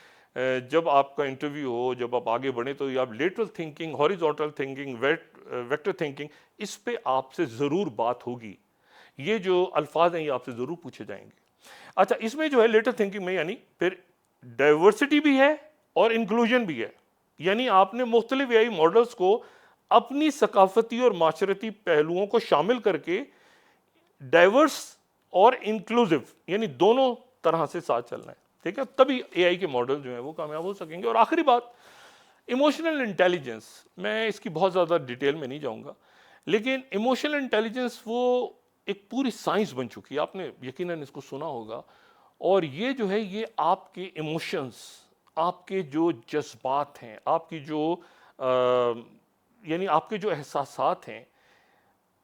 جب آپ کا انٹرویو ہو، جب آپ آگے بڑھیں، تو یہ آپ lateral thinking, horizontal thinking, vector thinking, اس پہ آپ سے ضرور بات ہوگی. یہ جو الفاظ ہیں یہ آپ سے ضرور پوچھے جائیں گے. اچھا، اس میں جو ہے لیٹرل تھنکنگ میں یعنی پھر ڈائیورسٹی بھی ہے اور انکلوژن بھی ہے. یعنی آپ نے مختلف اے آئی ماڈلز کو اپنی ثقافتی اور معاشرتی پہلوؤں کو شامل کر کے ڈائیورس اور انکلوزیو یعنی دونوں طرح سے ساتھ چلنا ہے. ٹھیک ہے، تبھی اے آئی کے ماڈل جو ہیں وہ کامیاب ہو سکیں گے. اور آخری بات، ایموشنل انٹیلیجنس. میں اس کی بہت زیادہ ڈیٹیل میں نہیں جاؤں گا، لیکن ایموشنل انٹیلیجنس وہ ایک پوری سائنس بن چکی ہے. آپ نے یقیناً اس کو سنا ہوگا. اور یہ جو ہے یہ آپ کے ایموشنز، آپ کے جو جذبات ہیں، آپ کی جو یعنی آپ کے جو احساسات ہیں،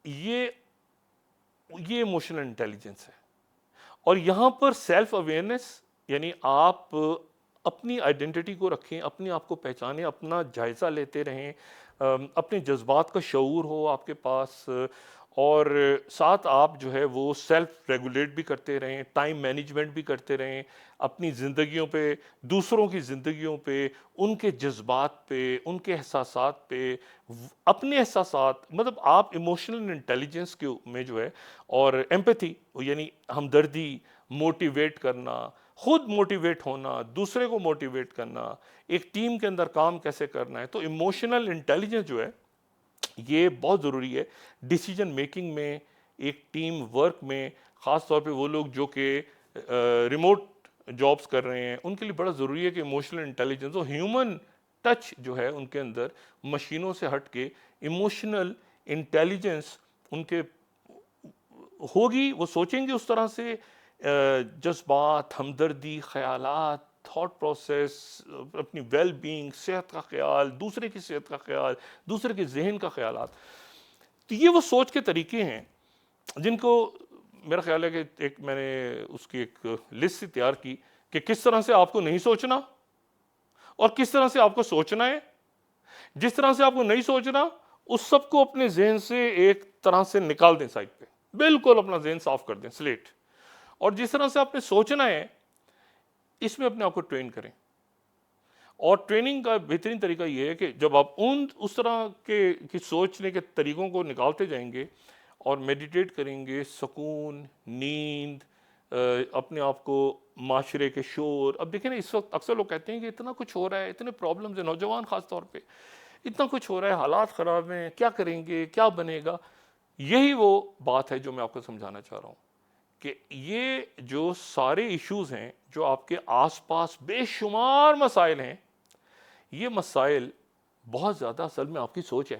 یہ ایموشنل انٹیلیجنس ہے. اور یہاں پر سیلف اویئرنیس یعنی آپ اپنی آئیڈینٹی کو رکھیں، اپنے آپ کو پہچانیں، اپنا جائزہ لیتے رہیں، اپنے جذبات کا شعور ہو آپ کے پاس، اور ساتھ آپ جو ہے وہ سیلف ریگولیٹ بھی کرتے رہیں، ٹائم مینجمنٹ بھی کرتے رہیں اپنی زندگیوں پہ، دوسروں کی زندگیوں پہ، ان کے جذبات پہ، ان کے احساسات پہ، اپنے احساسات. مطلب آپ ایموشنل انٹیلیجنس کے میں جو ہے، اور ایمپیتھی یعنی ہمدردی، موٹیویٹ کرنا، خود موٹیویٹ ہونا، دوسرے کو موٹیویٹ کرنا، ایک ٹیم کے اندر کام کیسے کرنا ہے. تو ایموشنل انٹیلیجنس جو ہے یہ بہت ضروری ہے ڈیسیجن میکنگ میں، ایک ٹیم ورک میں. خاص طور پہ وہ لوگ جو کہ ریموٹ جابس کر رہے ہیں ان کے لیے بڑا ضروری ہے کہ ایموشنل انٹیلیجنس اور ہیومن ٹچ جو ہے ان کے اندر، مشینوں سے ہٹ کے ایموشنل انٹیلیجنس ان کے ہوگی. وہ سوچیں گے اس طرح سے، جذبات، ہمدردی، خیالات، تھاٹ پروسیس، اپنی ویل بینگ، صحت کا خیال، دوسرے کی صحت کا خیال، دوسرے کے ذہن کا خیالات. تو یہ وہ سوچ کے طریقے ہیں جن کو میرا خیال ہے کہ ایک میں نے اس کی ایک لسٹ تیار کی کہ کس طرح سے آپ کو نہیں سوچنا اور کس طرح سے آپ کو سوچنا ہے. جس طرح سے آپ کو نہیں سوچنا اس سب کو اپنے ذہن سے ایک طرح سے نکال دیں سائڈ پہ, بالکل اپنا ذہن صاف کر دیں, سلیٹ. اور جس طرح سے آپ نے سوچنا ہے اس میں اپنے آپ کو ٹرین کریں. اور ٹریننگ کا بہترین طریقہ یہ ہے کہ جب آپ اس طرح کے سوچنے کے طریقوں کو نکالتے جائیں گے اور میڈیٹیٹ کریں گے, سکون, نیند, اپنے آپ کو معاشرے کے شور. اب دیکھیں نا اس وقت اکثر لوگ کہتے ہیں کہ اتنا کچھ ہو رہا ہے, اتنے پرابلمز ہیں, نوجوان خاص طور پہ اتنا کچھ ہو رہا ہے, حالات خراب ہیں, کیا کریں گے, کیا بنے گا. یہی وہ بات ہے جو میں آپ کو سمجھانا چاہ رہا ہوں کہ یہ جو سارے ایشوز ہیں جو آپ کے آس پاس بے شمار مسائل ہیں, یہ مسائل بہت زیادہ اصل میں آپ کی سوچ ہے.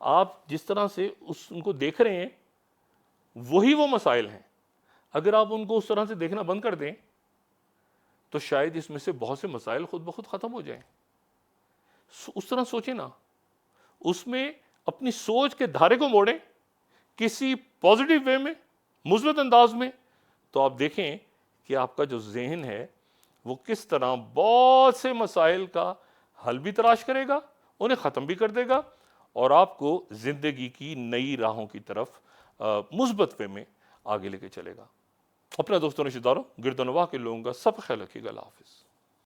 آپ جس طرح سے ان کو دیکھ رہے ہیں وہی وہ مسائل ہیں. اگر آپ ان کو اس طرح سے دیکھنا بند کر دیں تو شاید اس میں سے بہت سے مسائل خود بخود ختم ہو جائیں. اس طرح سوچیں نا, اس میں اپنی سوچ کے دھارے کو موڑیں کسی پازیٹیو وے میں, مثبت انداز میں, تو آپ دیکھیں کہ آپ کا جو ذہن ہے وہ کس طرح بہت سے مسائل کا حل بھی تلاش کرے گا, انہیں ختم بھی کر دے گا, اور آپ کو زندگی کی نئی راہوں کی طرف مثبت وے میں آگے لے کے چلے گا. اپنے دوستوں رشتہ داروں گرد و نواح کے لوگوں کا سب خیال رکھیے گا. اللہ حافظ.